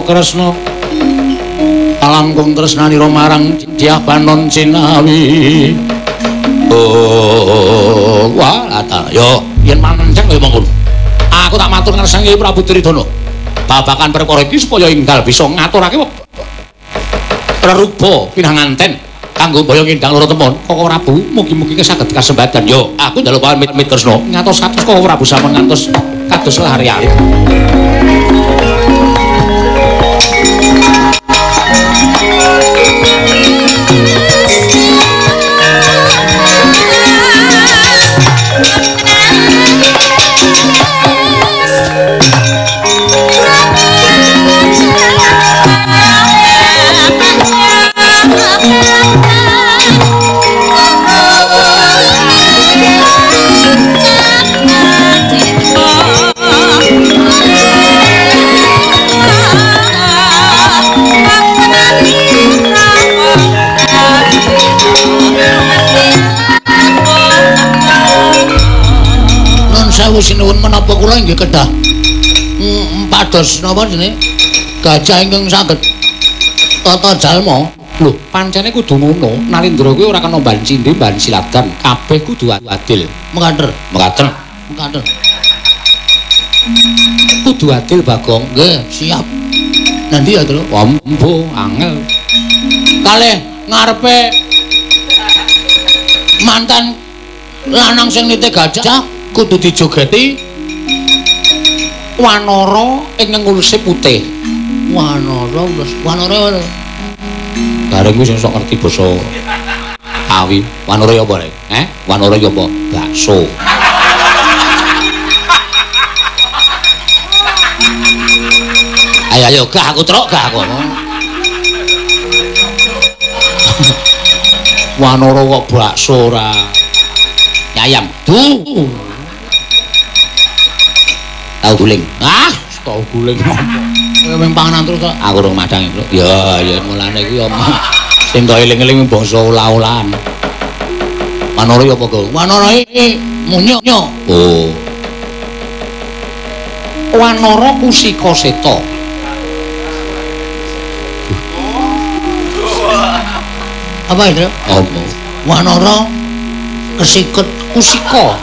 Kresna alangkung tresnanira marang Dyah Banon Cinawi. Oh, wah ata yo yen manjang kaya mongkon. Aku tak matur ngersani Prabu Tridana. Babakan perkara iki supaya enggal bisa ngaturake rerupa pinanganten kanggo boyong Endang Loro Temon. Koko Prabu mugi-mugi saged kasembadan. Yo, aku njaluk pamit tresna. Ngantos kados Koko Prabu sampun ngantos kados lari-lari. Sinuwun menapa kula inggih kedah pados napa jenenge gajah ingkang saged tata jalma. Lho, pancene kudu ngono. Nalindra kuwi ora kena ban cindhe, ban siladan. Kabeh kudu adil. Mekaten. Kudu adil Bagong. Nggih, siap. Nanti ya, Tru. Wambo angel. Kalih ngarepe mantan lanang sing nitih gajah kudu dijogeti wanara ing ngulse putih. Wanara. Gareng kuwi sing sok ngerti basa Kawi. Wanara ya apa, Rek? Wanara ya apa? Bakso. Ayo gak aku trok gak aku. Wanara kok bakso ora. Nyayam. Tahu guling. Tahu guling. Kowe mung panganan terus kok. Aku rung madang, Bro. Ya mulane iku ya sing tok eling-eling bangsa olah-olahan. Wanara ya apa, Go? Wanara iki munyuk. Oh. Wanara kusika seta. Apa itu? Apa? Wanara kesikut kusika.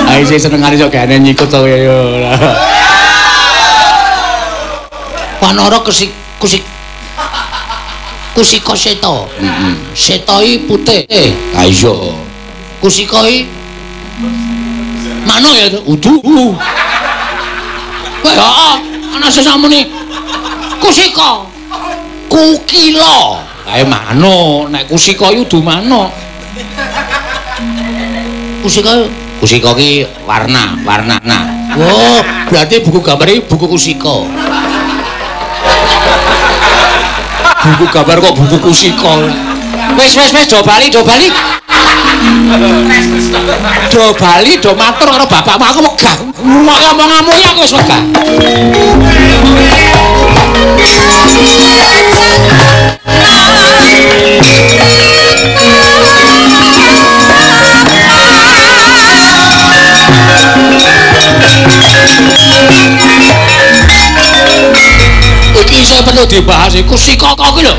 Ayo sih senengane sok gane nyikut to ya. Wanara kusika seta. Seta iki putih. Ha iya. Kusika iki manuk ya udu. Wah, ana sesamune kusika. Kukila. Kae manuk, nek kusika iki udu manuk. Kusika ki warna. Oh, berarti buku gambar iki buku kusika. Buku gambar kok buku kusika. Wis do bali. Do matur karo bapakmu aku wegah. Ngomong-ngomong ya aku wis wegah. Iki iso perlu dibahas iku kusika kok iki lho.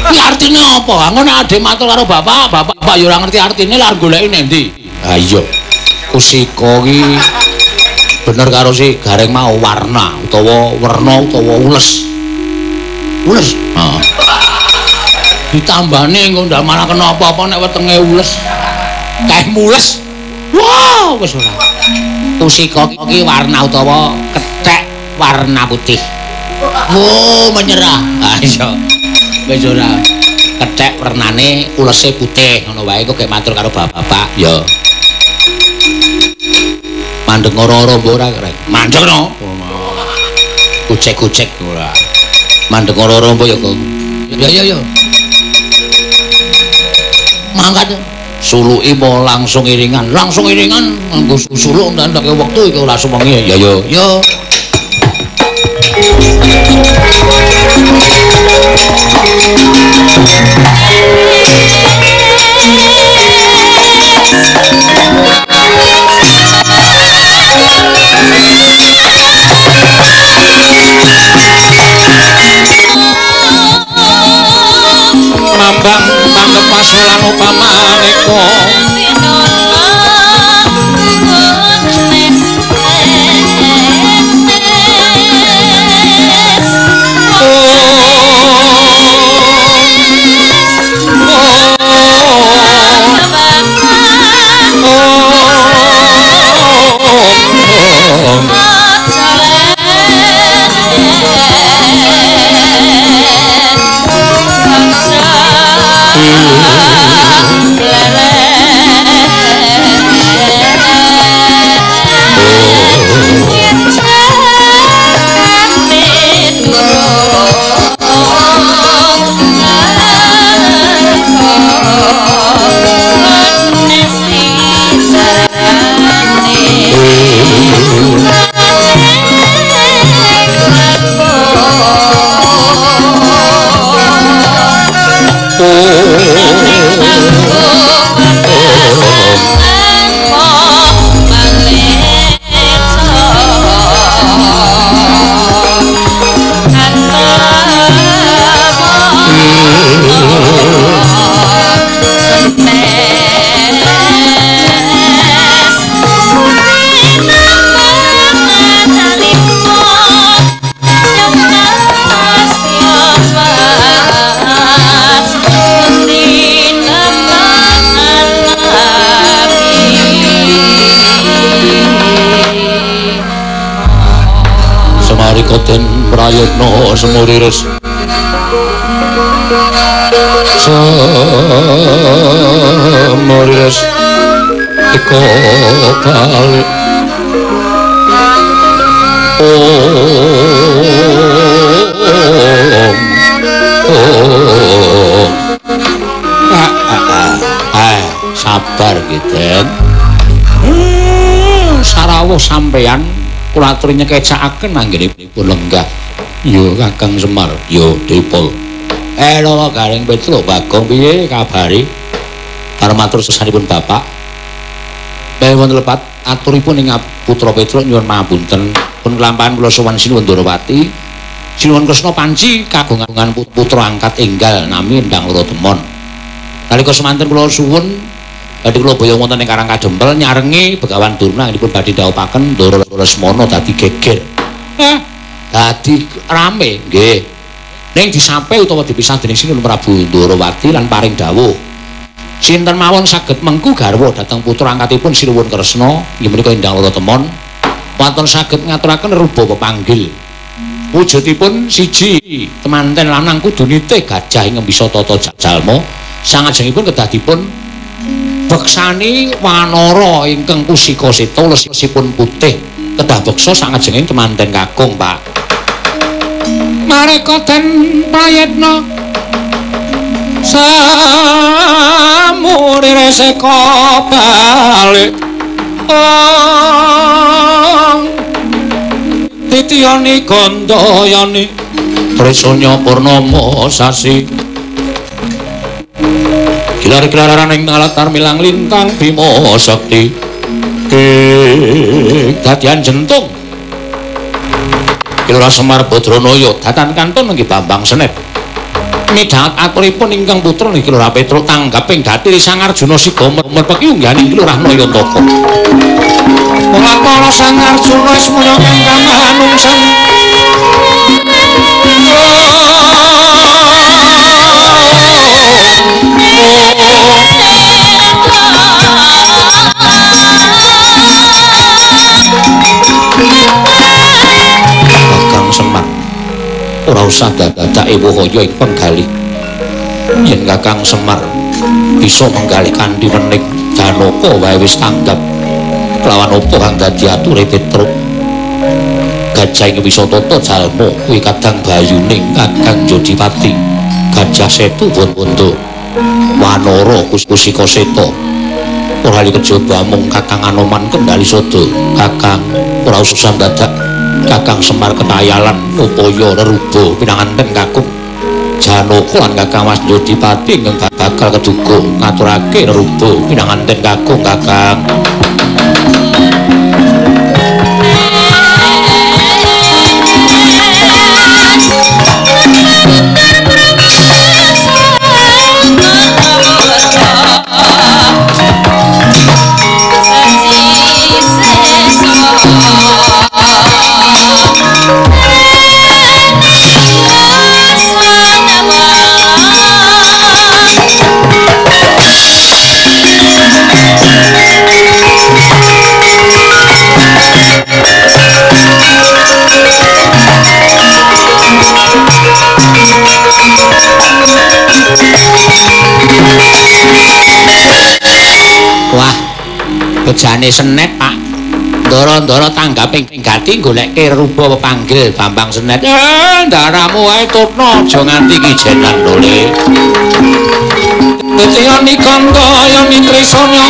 Iki artine apa? Ngono adhe matur karo bapak ya ora ngerti artine lah goleki nendi. Ha iya. Kusika iki bener karo si Gareng mau warna utawa ules. Heeh. Ditambane engko ndak malah kena apa-apa nek wetenge ules. Kae mules. Wah, wis ora. Kusika iki warna utawa kethek warna putih. Oh, menyerah. Ha iya. Wis ora. Kethek warnane ulese putih ngono wae kok gek matur karo bapak. Ya. Mandeng ora-ora mbok ora Rek. Mandeng no. Kucek-kucek ora. Mandeng ora-ora mbok ya kok. Ya. Mangkat suluki mo langsung iringan nganggo suluk ndandake wektu iki ora suwengi ya. Mambang pasulan upamaneka Prayitna semuriris semuriris iko balik sabar gitu sarawuh sampeyan kula aturi nyekecakaken anggenipun lenggah yo Kakang Semar yo Dipol lho Garing Petro Bagong piye kabari arep matur sesanipun Bapak Dewan lepat aturipun ing Putra Petro nyuwun pangapunten pun kelampahan kula sowan Sinuwun Darawati Sinuwun Kresna Panci kagungan putra angkat enggal nami Endang Loro Temon nalika semanten kula suwun badhe kula boyong wonten ing Karang Kadempel nyarengi Begawan Durna dipun badhe dhawuhaken Ndara Lesmana dadi geger dadi rame nggih ning disampe utawa dipisah dening Sinuwun Prabu Darawati lan paring dawuh sinten mawon saged mengku garwa dhateng putra angkatipun Sinuwun Kresna inggih menika Endang Loro Temon wonten saged ngaturaken rupa pepanggil wujudipun siji temanten lanang kudu nitih gajah ing bisa tata jalma sangajengipun kedah dipun beksani wanara ingkang Pusika Seta lesipun putih kedah beksa sangajenging temanten kakung Pak mareka den prayitna samurire seka balik titiyani gandayani tresanya purnama sasi gilar-gilaran ing latar milang lintang Bima Sakti dadian jentung Kilora Semar Badranaya datan kantun nggih Bambang Senet midhanget aturipun ingkang putra nggih Kilora Petro tanggaping dhatiri Sang Arjuna Siga merpeki unggahaning Kilora Nayantaka Mula Sang Arjuna semaya ingkang manungsan Kakang Semar ora usah dadake wahaya ing penggali yen Kakang Semar bisa menggali kanthi wening Janaka wae wis tanggap kelawan apa kang dadi ature Petruk gajah ing bisa tata jalma kuwi kadang bayuning Kakang Jodipati Gajah Setu Bondo Wanara Pusika Seta ora kejaba mung Kakang Anoman kendali sada Kakang ora usah dadak Kakang Semar ketayalan upaya reruba pinanganten kakung Janaka lan Kakang Mas Jodipati ingkang bakal keduga ngaturake reruba pinanganten kakung Kakang bejane Senet Pak ndara-ndara tanggaping gati goleke rupa pepanggil Bambang Senet ndaramu wae tutna aja nganti kijenan dole Titiyani gandayani tresanya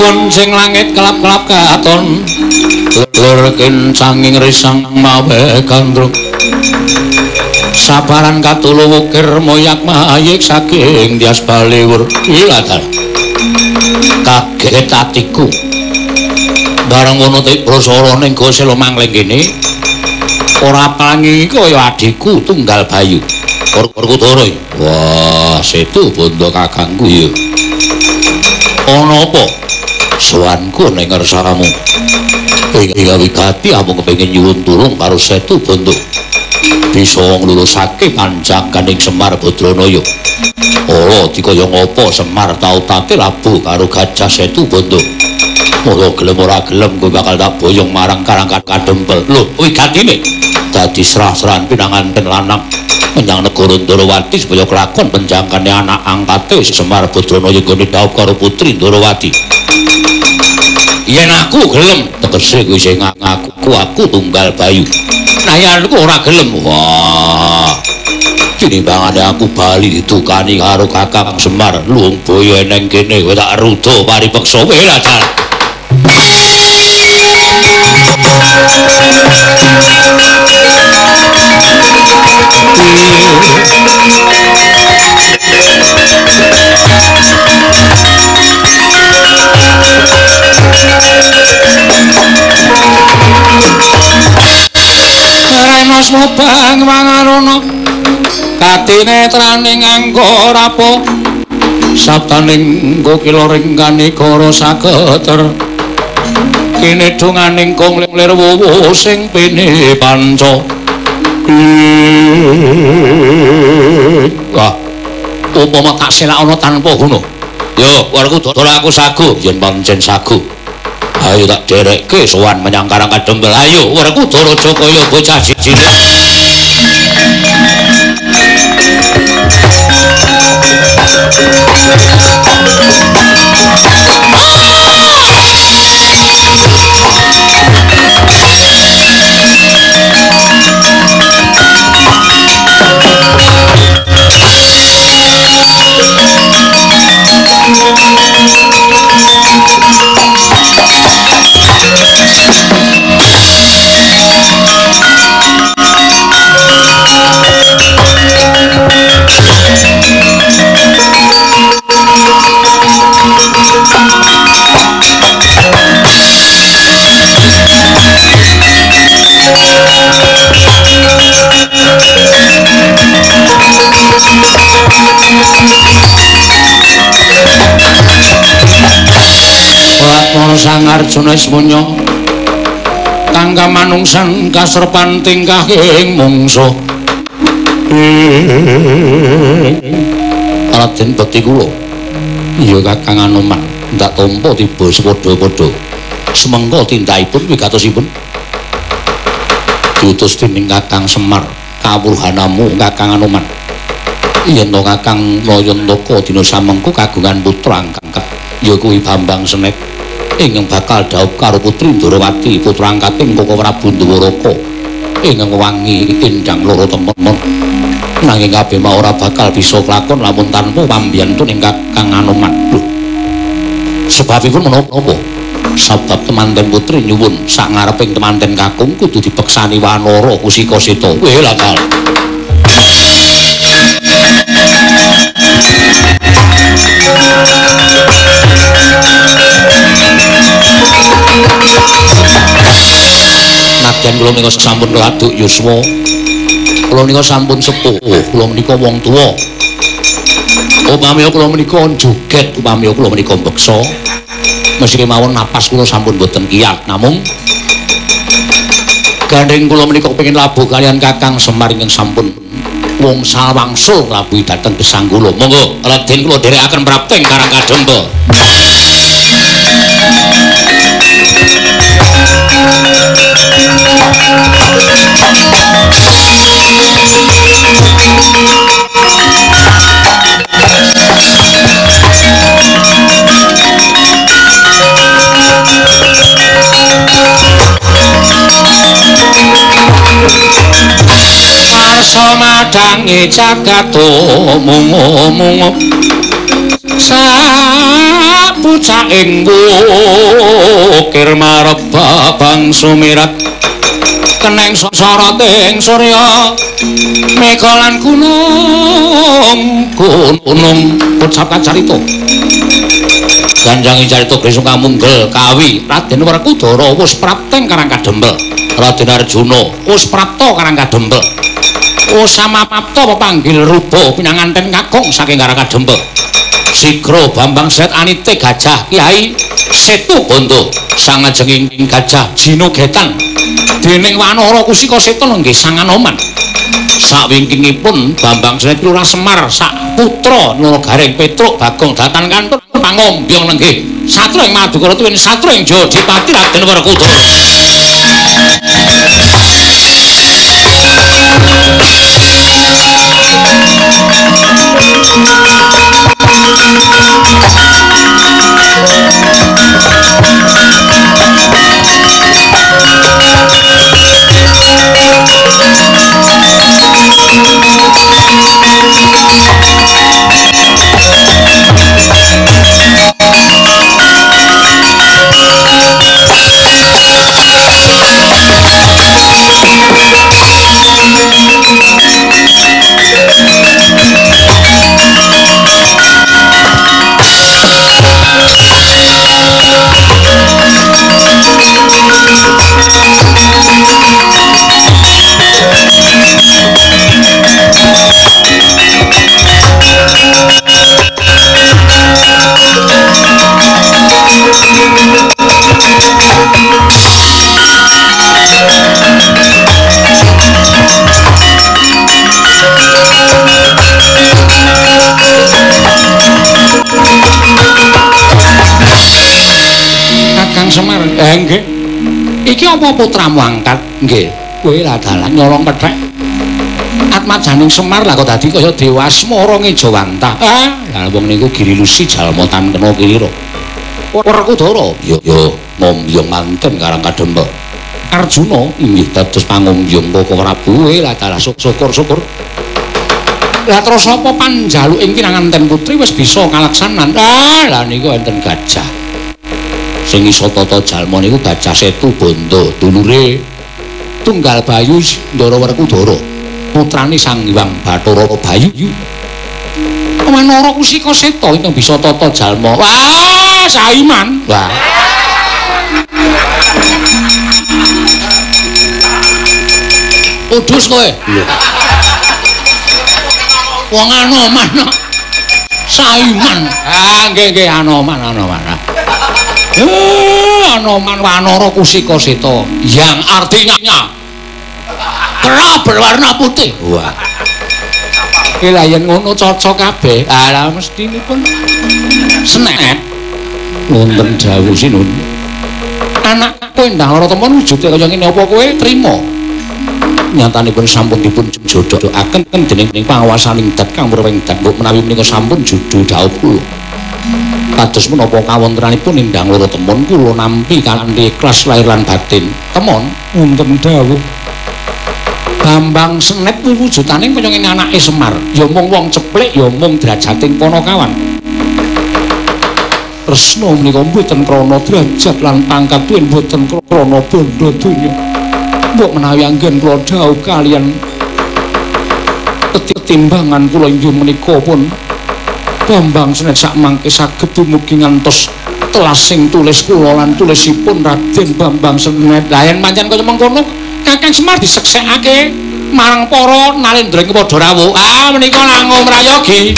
gonceng langit kelap-kelap katon lur kencanging risang mawe gandrung sabaran katulu wukir moyak mayik saking dias baliwur iladan kaget atiku bareng ngono tik brasara ning gose lomangling kene ora pangi kaya adikku tunggal Bayu Werkudara. Wah, setu bondo kakangku ya. Ana apa? Sowanku ning ngersakamu. Ing wigati amung kepengin nyuwun tulung karo Setu Bondo. Bisa nglurusake panjangkaning Semar Badranaya. Ora dikaya ngapa Semar tau take labuh karo Gajah Setu Bondo. Ora gelem ora gelem kowe bakal tak boyong marang Karangkat Kadempel. Lho, wigatine dadi serah-serahan pinanganten lanang menyang negara Ndarawati supaya kelakon penjangkane anak angkate Semar Badranaya nggone dhaup karo putri Ndarawati. Yen aku gelem tegese kuwi sing ngaku aku tunggal Bayu. Nah yen aku ora gelem, wah. Tinimbangane aku bali ditukani karo Kakang Semar luwung boyo neng kene kowe tak rudo paripeksa kowe lah dal. Renos mubang mangarono katine traning angka rapo sabtaning gokila ringkane kara saketer kene donganing kong lir wuwu sing pene panca. Wah, upama tak selak ana tanpa guna. Yo, Werkudara aku sagu yen pancen sagu. Ayo tak derekke sowan menyang Karang Kadempel. Ayo Werkudara Jakaya bocah cilik. Sang Arjuna Ismunya kangga manungsan kasrepan tingkah ing mungsuh Raden bekti kula iya Kakang Anoman ndak tampa tiba sepadha-padha semengko tindakipun wigatosipun diutus dening Kakang Semar kawruhanamu Kakang Anoman yen to Kakang Nayantaka dina samengko kagungan putra angkat ya kuwi Bambang Senet ingkang bakal dhaup karo putri Ndarawati putra angkating Koko Prabu Ndawaraka ingkang wangi indang loro temen nanging kabeh mau ora bakal bisa kelakon lamun tanpa pambiyantun ing Kakang Anoman. Lho sebabipun menapa sabab temanten putri nyuwun sak ngareping temanten kakung kudu dipeksani Wanara Kusika Seta. Kowe lha kal nadyan kula menika sampun keladuk yuswa kula menika sampun sepuh kula menika wong tuwa upami kula menika joget upami kula menika beksa meski mawon napas kula sampun boten kiyat namung gandeng kula menika kepengin labuh kalian Kakang Semar ingkang sampun wong salwangsul labuhi dhateng gesang kula. Monggo Raden kula dherekaken prapting Karang Kadempel. Arsa madangi jagat mung-mung saben pucak ing wukir marep babang sumirat keneng soroting surya mega lan gunung pucap kacarita ganjangi carita Grisung kamunggel kawi Raden Werkudara wis prapteng karang kadempel Raden Arjuna wis prapta karang kadempel wis samapta pepanggil rupa pinanganten kakung saking karang kadempel Sigra Bambang Sret Anite Gajah Kyai Setu Bondo sangajenging Gajah Jinogetan dening Wanara Kusika Seton nggih sang Anoman sawingkingipun Bambang Sret Lurah Semar sak putra Nuragaring Petruk Bagong Datan Kantun pangombyong nenggih satra ing Madukara tuwin satra ing Jodipati Raden Werkudara Semar, nggih. Iki apa putramu angkat? Nggih. Kowe lah dalan nyolong pethek. Atmajaning Semar lah kok dadi kaya Dewa Asmara Ngejawanta. Lah wong niku Girilusi jalma tan kena kira. Werkudara, ya ngombyong manten karang kadempel. Arjuna inggih dados pangombyong Koko Prabu. Kowe lah dalah syukur-syukur. Lah terus apa panjaluk ing kinanganten putri wis bisa kalaksanan. Lah niku enten Gajah sing iso tata jalma niku Gajah Setu Bondo dulure Tunggal Bayu Ndara Werkudara putrane Sang Hyang Bathara Bayu Wanara Kusika Seta itu bisa tata jalma wah saiman wah udus kowe wong Anoman saiman nggih Anoman Anoman Wanara Kusika Seta yang artinya kera berwarna putih. Wah. Ki lha yen ngono cocok kabeh. Lah mestinipun senet wonten dawuh sinun. Anakku Endang Lara Temon wujude kaya ngene apa kowe trima? Nyatanipun sampun dipun jodohaken dening panguwasaning dat kang Werwengdat mbok menawi menika sampun judul dawuh kula. Kados menapa kawontenanipun Endang Lara Temon kula nampi kanthi ikhlas lahir lan batin. Temon wonten dawuh Bambang Senet wujudane kaya ngene anake Semar. Ya mung wong ceplik ya mung drajating Panakawan. Resna menika mboten krana derajat lan pangkat tuwin mboten krana bandha donya. Mbok menawi anggen kula dawuh kaliyan ketimbangan kula inggih menika pun Bambang Senet sak mangke saged dumugi ngantos telasing tulis kula lan tulisipun Raden Bambang Senet. Lah yen pancen kaya mengkono Kakang Semar diseksekake marang para nalendra ing padha rawuh. Menika langkung mrayogi.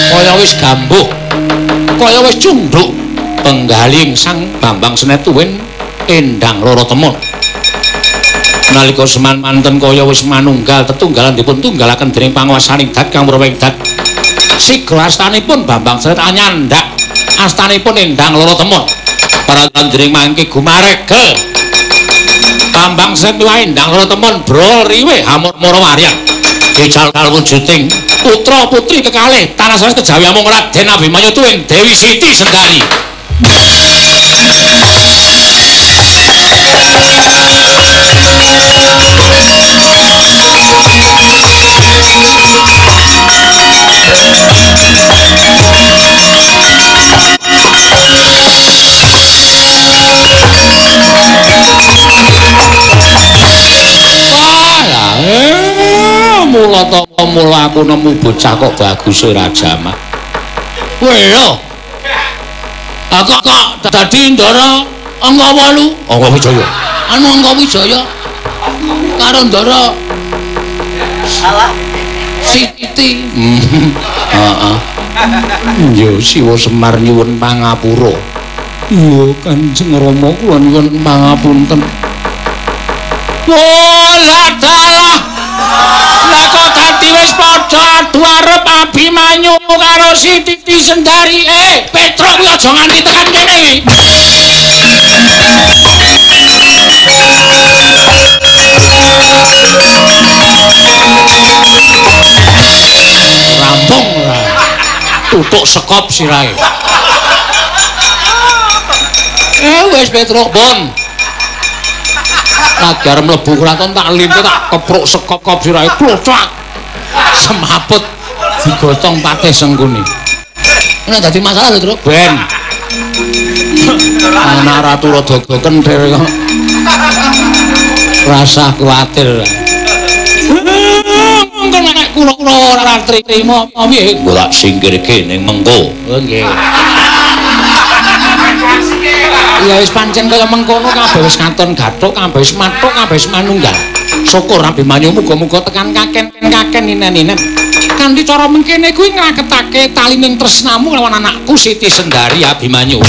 Kaya wis gambuh, kaya wis cundhuk penggaling Sang Bambang Senet tuwin Endang Lara Temon. Nalika seman manten kaya wis manunggal tetunggalan dipun tunggalaken dening panguwasaning dat kang Werwengdat. Sigra astanipun Bambang Senet anyandak astanipun Endang Lara Temon. Para tanjering mangke gumaregel Bambang Senet wae Endang Lara Temon brol riwe hamur Marawaryan. Dical kalwujuding putra putri kekalih tanah sanes kejawi amung Raden Abimanyu tuwin Dewi Siti Sendari. mula aku nemu bocah kok bagus ora jamak. Kowe lho. Kok dadi ndara Angga 8. Angga Wijaya. Anu Angga Wijaya karo ndara salah Siti. Heeh. Ya Siwa Semar nyuwun pangapura. Iya Kanjeng Rama kula nyuwun pangapunten. Lah dalah. Lah kok dadi wis padha adu arep Abimanyu karo Siti Sendari. Petruk kuwi aja nganti tekan kene iki. Rampung ora. Tutuk sekop sirahe. Wis Petruk, Pun. Lagar mlebu kraton tak limpe tak kepruk sekop sirahe klocak. Semaput digotong patih sengkuni. Nek dadi masalah lho, Truk. Ben. Ana ratu rada kenthir kok. Rasa kuwatir. Monggo nek kula ora trima piye? Kula singkirke ning mengko. Nggih. Ya wis pancen kaya mengkono kabeh wis katon gathuk, kabeh wis mathuk, kabeh wis manunggal. Syukur Abimanyu muga-muga tekan kaken inen-inen. Kanthi cara mengkene kuwi ngraketake talining tresnamu lawan anakku Siti Sendari Abimanyu.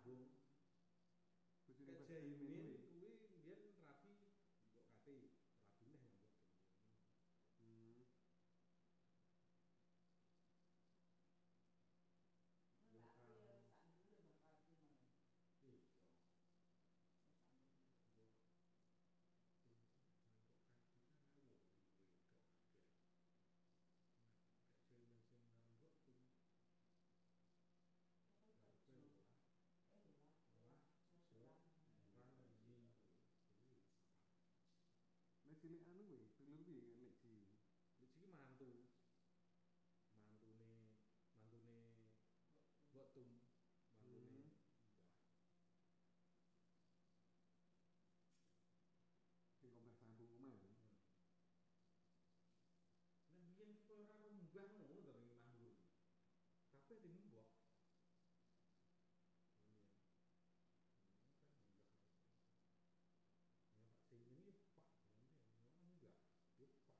nyambung. Kejaimin kuwi biyen rabi kok kate rabi neh nyambung. Nek cilik anu kuwi, dulur piye nek cilik. Nek cilik mantune mbok tum mantune. Sing komplek sambung omah. Nek biyen koyo ora mbah ngono to ning manggur. Kabeh dimbok. Ya Pak sing ini Pak, enggak, ya Pak.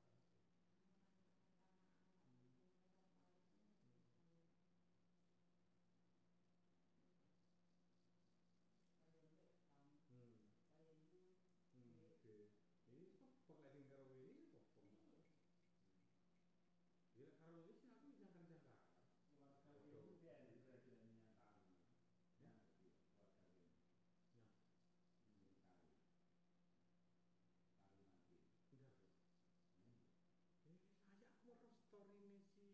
Oke. Ini kok lagi karo ini kok. Ya karo wis aku jangkar-jangkar. Kalau itu dia ada peradilannya tahu. Ya, warga ini. Ya. Ini tahu. Tahu nanti. Udah. Ini kayak aku mau story ini si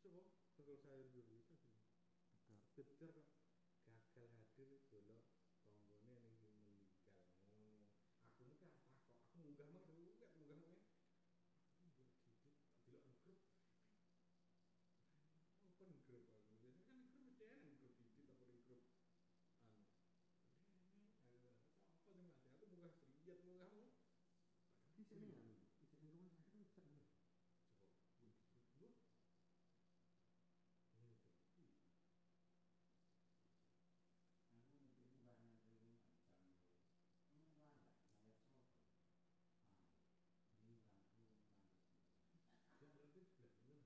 coba kalau saya dulu itu betul kok gagal hadir dulu tonggone ning meninggal ngono. Aku nek takok, aku munggah mah munggah mah. Aku dikit delok grup. Open grup aku. Biasanya kan grup mesti ana grup dikit apa grup anu. Apa sing mati? Aku munggah lihat munggah mah. Bisa ning anu, bisa ning rumah sakit bisa bener. Coba. Lu. Ini tuh. Aku mungkin banyak dari macam itu. Ini lah, saya coba. Ini lampu Ya berarti benar.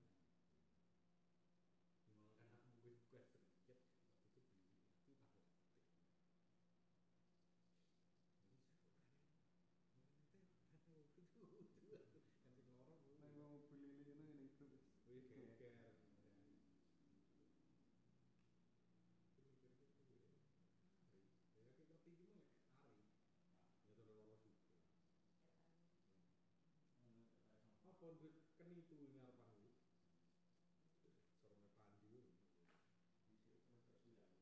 Dimana kan aku mungkin gue sedikit waktu itu beli itu takut. Ini saya kan kan sing loro Nang mobil ini ning grup. wih geger. Ya kita tinggi mah ari. Ya terus loro juga. Apa duit keni itu ngarepan iki? Sorone pandi ku. bisa terus sudah tema.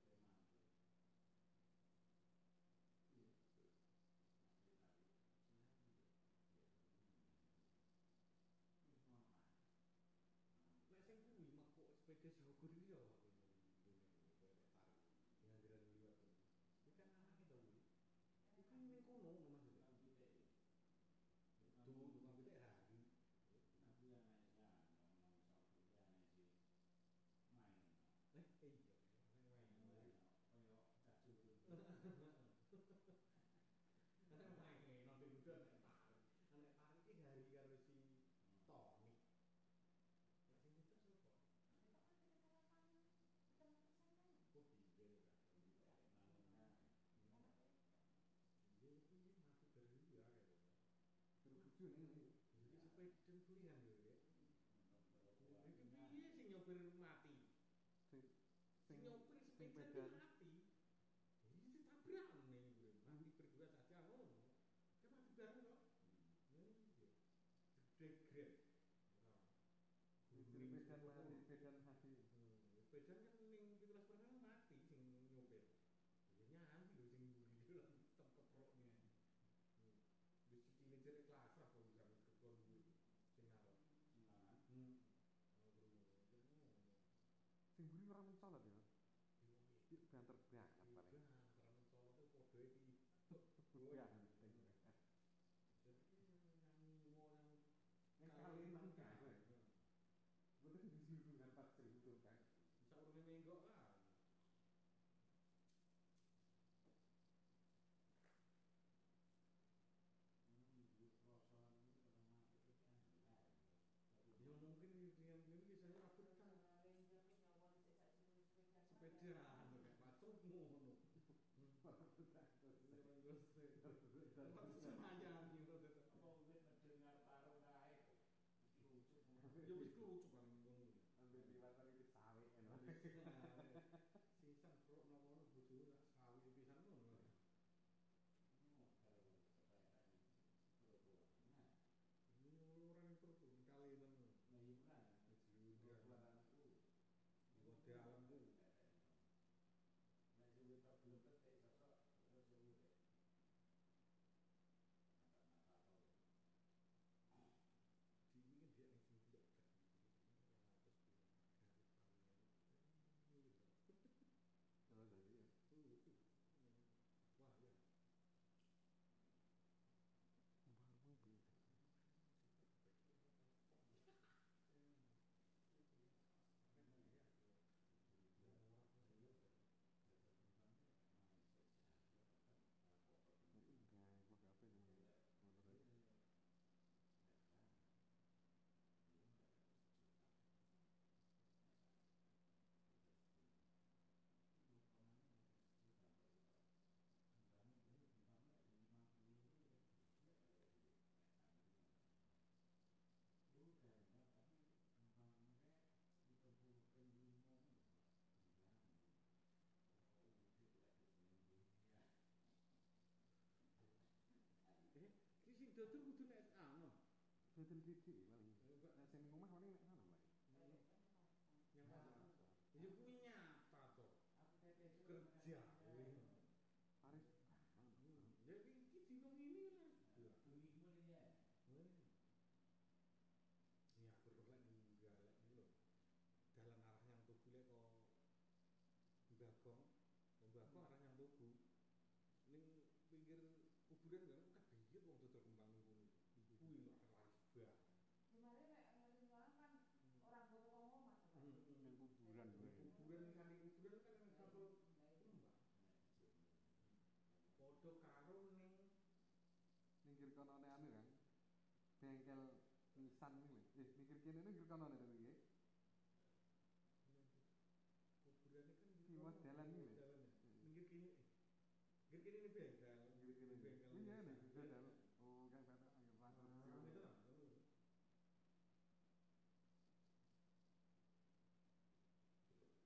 Iya. Nek sing kuwi mak kok sepeda syukur iki ya aku tarik. Ya andiran liwat. Iki kan anake to kuwi. Iku kan ning kono maksudnya. Tukang pitik hari. Aku yang aja ngomong soal yang sih main. Iya. Main. Oyo tak cukup. Karena main nanti udah anak tarik iki hari karo si Tony. Nek sing itu sapa? Oh iya ya. Iya iki mati dari ya kayak. Terus lucu nih. Jadi sepeda kuliah lho ya. Iki piye sing nyopir mati? Sing nyopir sepeda mati. Ini ditabrak nih gue. Mati berdua saja ngono. Kan mati bareng kok. Ya iya. Degret. Sepeda hati. Sepeda kan ning 17% mati sing nyopir. Ya nyanti lho sing mburi lho tetep keproknya. Wis iki jere kelas lah kok bisa kekon sing ngarep. Sing mburi ora mencolot ya. Iya. Banter banget paling. Iya, karena mencolot itu kode iki. Ya. Jadi nyanyi mau yang Kali ini kan. Betul di sini kan pas cerita kan. bisa urune menggok kan. Ya mungkin yang ini biasanya aku kan sepeda Sing semprot nopo bojone tak sawi pisan ngono. Ini orang itu tuh kali itu. Nah, iya kan. Dia Anakku. di alam tuh. Nah, jadi tak belum petik sosok terus jauh deh. Di ini kan dia yang sini tidak kan. Kalau tadi ya. Wah ya. Mobil. Enggak, gua HP nih. Motor aja. Ki sing dodol kudu nek anu. Dodol gede paling. Nek sing omah paling nek sana lah. Yang mana? Ya kuwi nyata toh. Kerja. Paris. Ya iki dino ngene lah. Ya aku lek galek iki lho. Dalan arah yang tugu lek kok Mbagong arah yang tugu. Ning pinggir kuburan kan kabeh wong dodol kembang ngono. Kuwi lho laris bah. Gimana nek ngeling-ngeling kan orang boto omah to. Ning kuburan kowe. Kuburan kan kuburan kan kabel kembang. Padha karo ning Minggir kono anu kan. Bengkel Nissan iki lho. Minggir kene minggir kono nek iki. kuburan kan Kiwas dalan iki lho. Minggir kene. Minggir kene ini bengkel. Minggir kene. Bengkel. Iya nek dalan. Oh, kan bapak ayo Itu lah.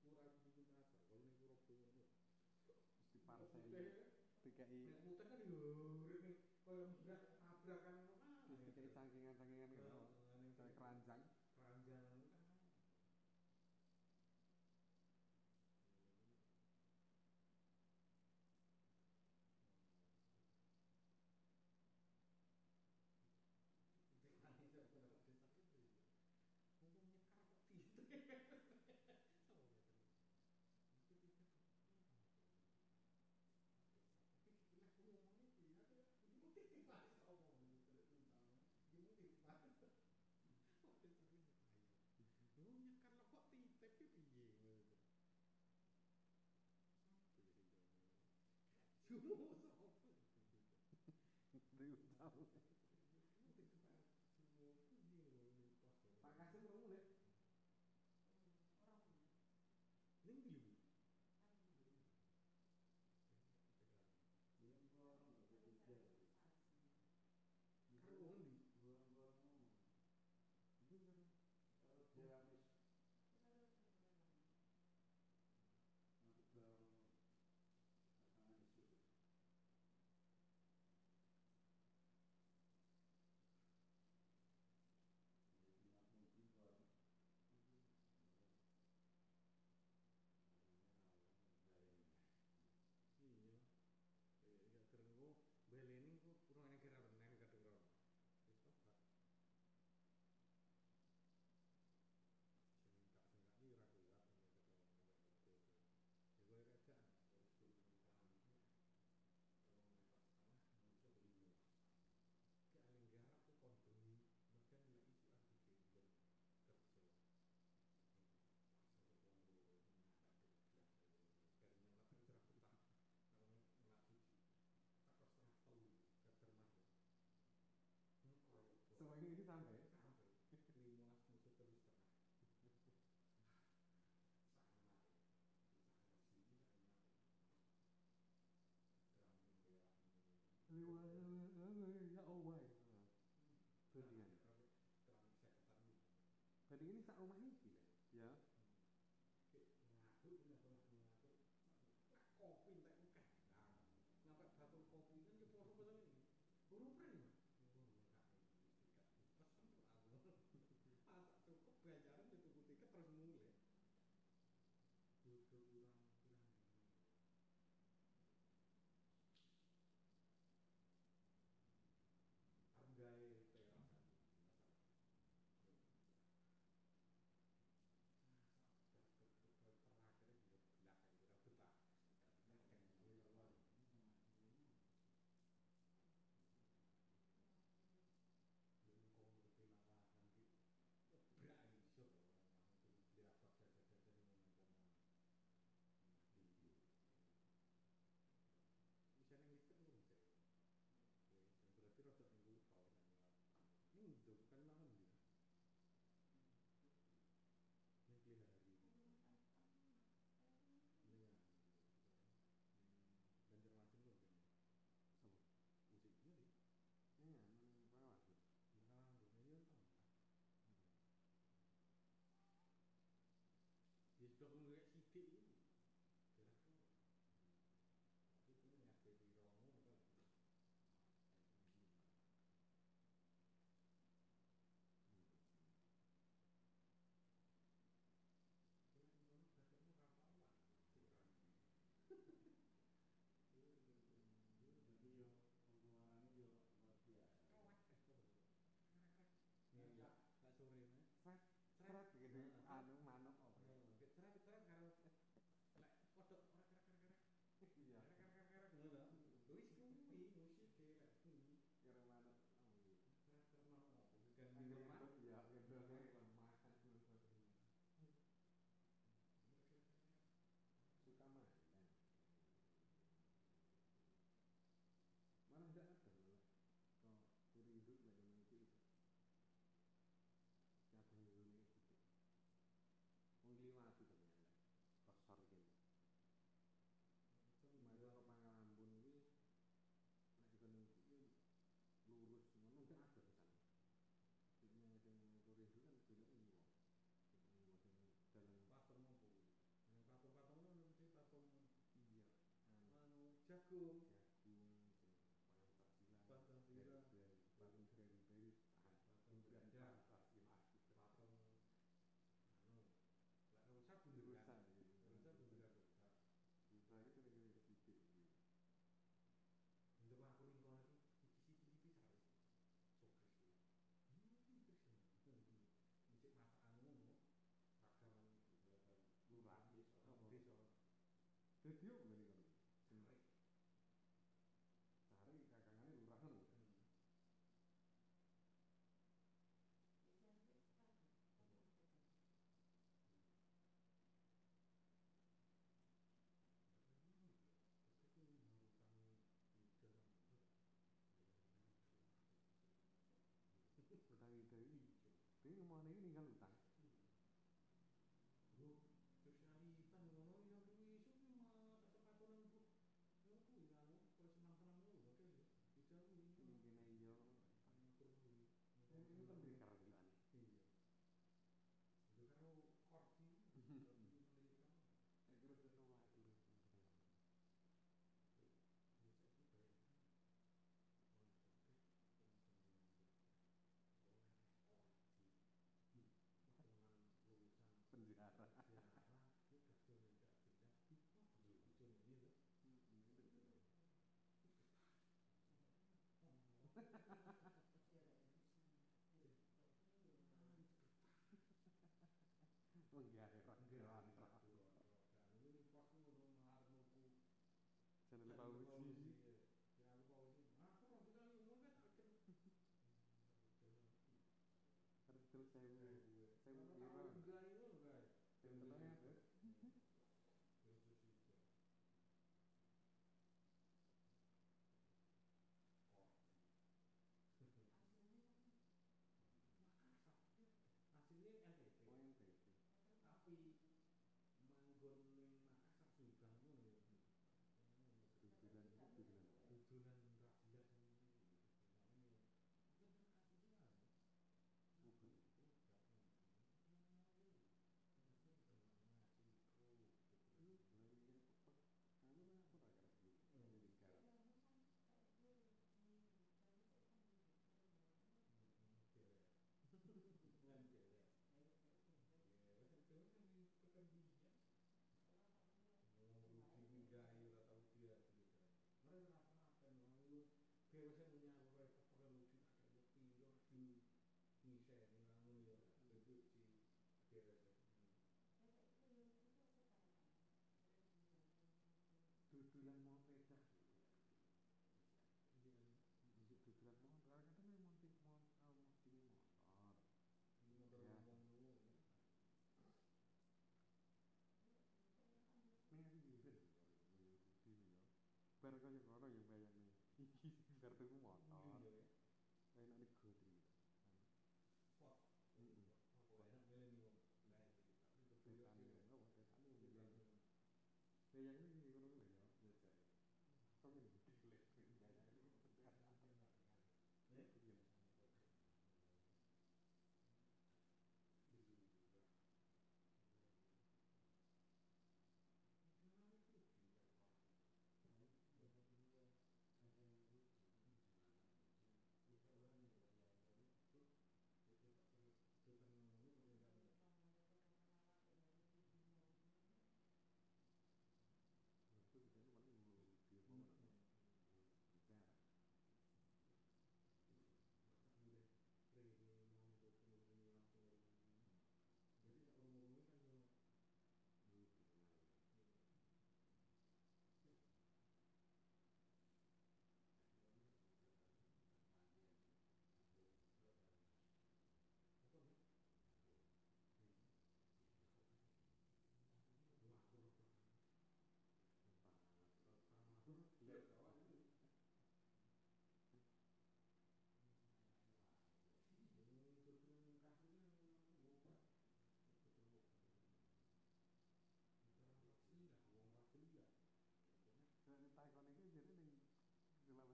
Kurang bikin asal kalau ning Surabaya ngono. di partai DKI Nek muter kan yo rene koyo tabrakan ngono kan. terus DKI sakingan-sakingan gitu. Kayak keranjang. Keranjang kan. Tahu. Pak Kasim kamu lihat? Ning ndi? Karo wong ndi? Iya. Ya kerengku beleni ku kurang nek kira nek kadang wis tobat. Sing tak iki ora kuat nek ketemu ya gue kerjaan terus dulu kan kalau pas tanah muncul ini ke aling garap tuh kondoni mereka nilai isi arti kehidupan kerja pasal tuan dulu tak kerja dari yang lain cerah petang kalau melatih tak kos setengah tahun gak termasuk Semua ini sampai 15 musuh terus setengah Ya Allah. Bandingan. Bandingan ini sak rumah iki ya. Burung pring. Tak cukup bayaran itu tiket terus mulai. Udah kurang. Hargai teras satu. Terakhir juga belakang kita betah. Bisa nang listrik itu bisa. Berarti rada minggu tahun ini udah bukan malam dia. Ini pilih hari ini. Iya. Banjarmasin loh kan. Sama. Musiknya deh. Iya, bawah. Nah, dunia tahu. Dia sudah melihat sidik ini. Kira-kira. Itu nyampe di Romo kan. Jadi yo pengeluarannya yo luar biasa. Iya, tak sore nih. Seret gitu, anu manuk apa ya? Seret karo lek kodok kerek. Iya. Kerek ngono. Wis kuwi musik lek kuwi. Kira manuk apa gitu. Kerek mau bukan Iya, minuman. iya, gendongnya lemah. Suka main. Malah tidak ada loh. Kok rindu lagi nanti itu. Siapa yang dulu itu? Mengliwati ternyata. Kosor gitu. Maka ke Pangkalambun ini lagi kan lurus semua nggak ada di sana. Ini yang rindu kan tidak ini kok. Dalam Patung apa? Yang patung-patung itu mesti patung iya. anu jagung. Pancasila patung beri Patung gajah. Patung anu lek rusak bunderan. Rusak bunderan rusak. Rusak itu negeri sedikit. Untuk aku lingkungan itu sisi-sisi pisah. Sukses itu. Musik masakan ngono. Ragaman Lurah desa. Jadi apa ini kan? Sare. Sehari kagangannya lurah kan? Utang itu ini kemana ini tinggal utang. Terus nyaritan ngono ya kuwi iso kuwi mah tak sepatunan Bu. Ya kuwi anu terus nang-nang ngono oke. Bisa kuwi. Ini kena iyo. Ini kan beli kardilan. Iya. Itu karo kordi. Terus itu lagi. Penjara. Jangan lupa uji. Jangan lupa uji. Aku mau tinggal di rumah kan. Harus terus saya Kalau enggak itu enggak. yang ketanya apa? Aslinya NTT. Oh NTT. Tapi manggon ning Makassar juga ngono ya. Dudulan itu dudulan. Dudulan ra jelas ini.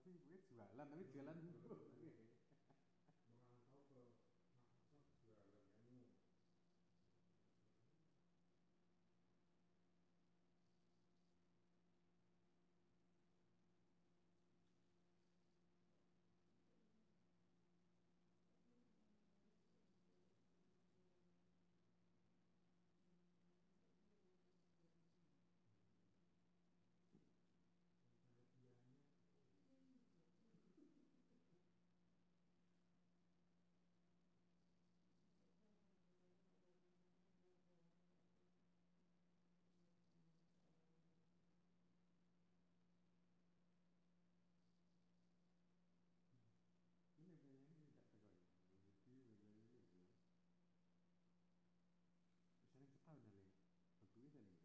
tapi gue jualan tapi jualan merantau ke Makassar jualan anu. ini kayaknya ini tidak terkoi jadi misalnya setahun dari waktu itu nih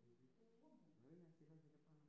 Wis bahas awal lho. Lalu yang sila anak ini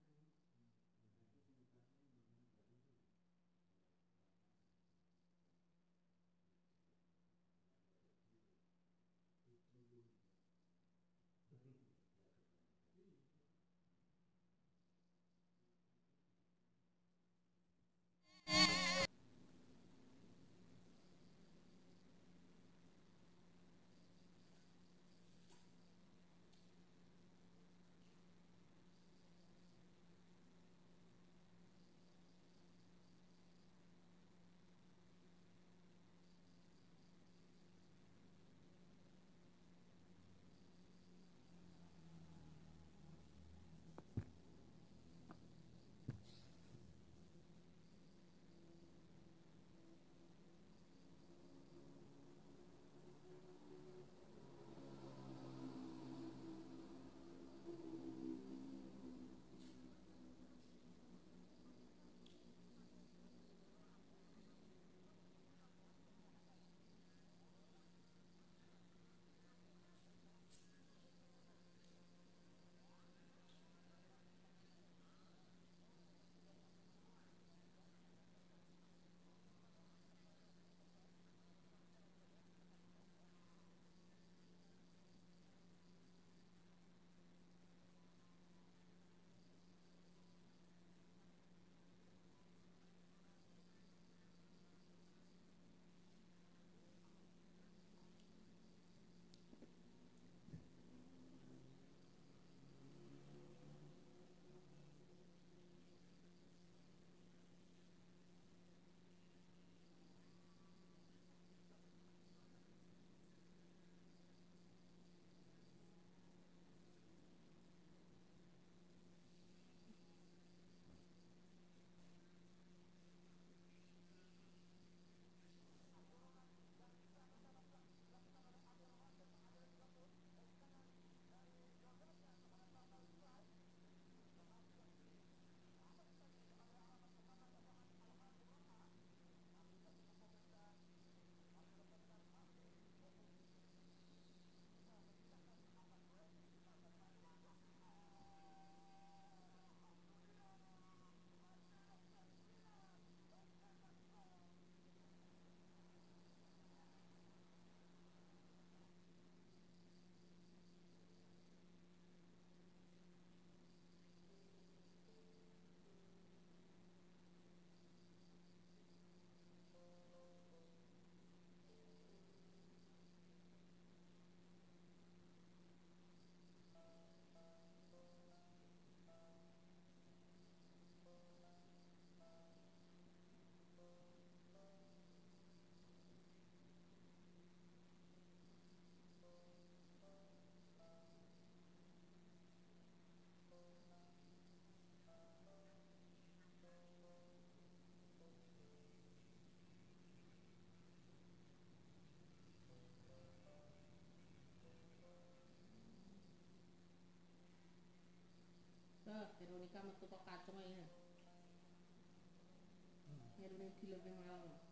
Veronica metu kok kacung ya. Ngerune dilebih malam.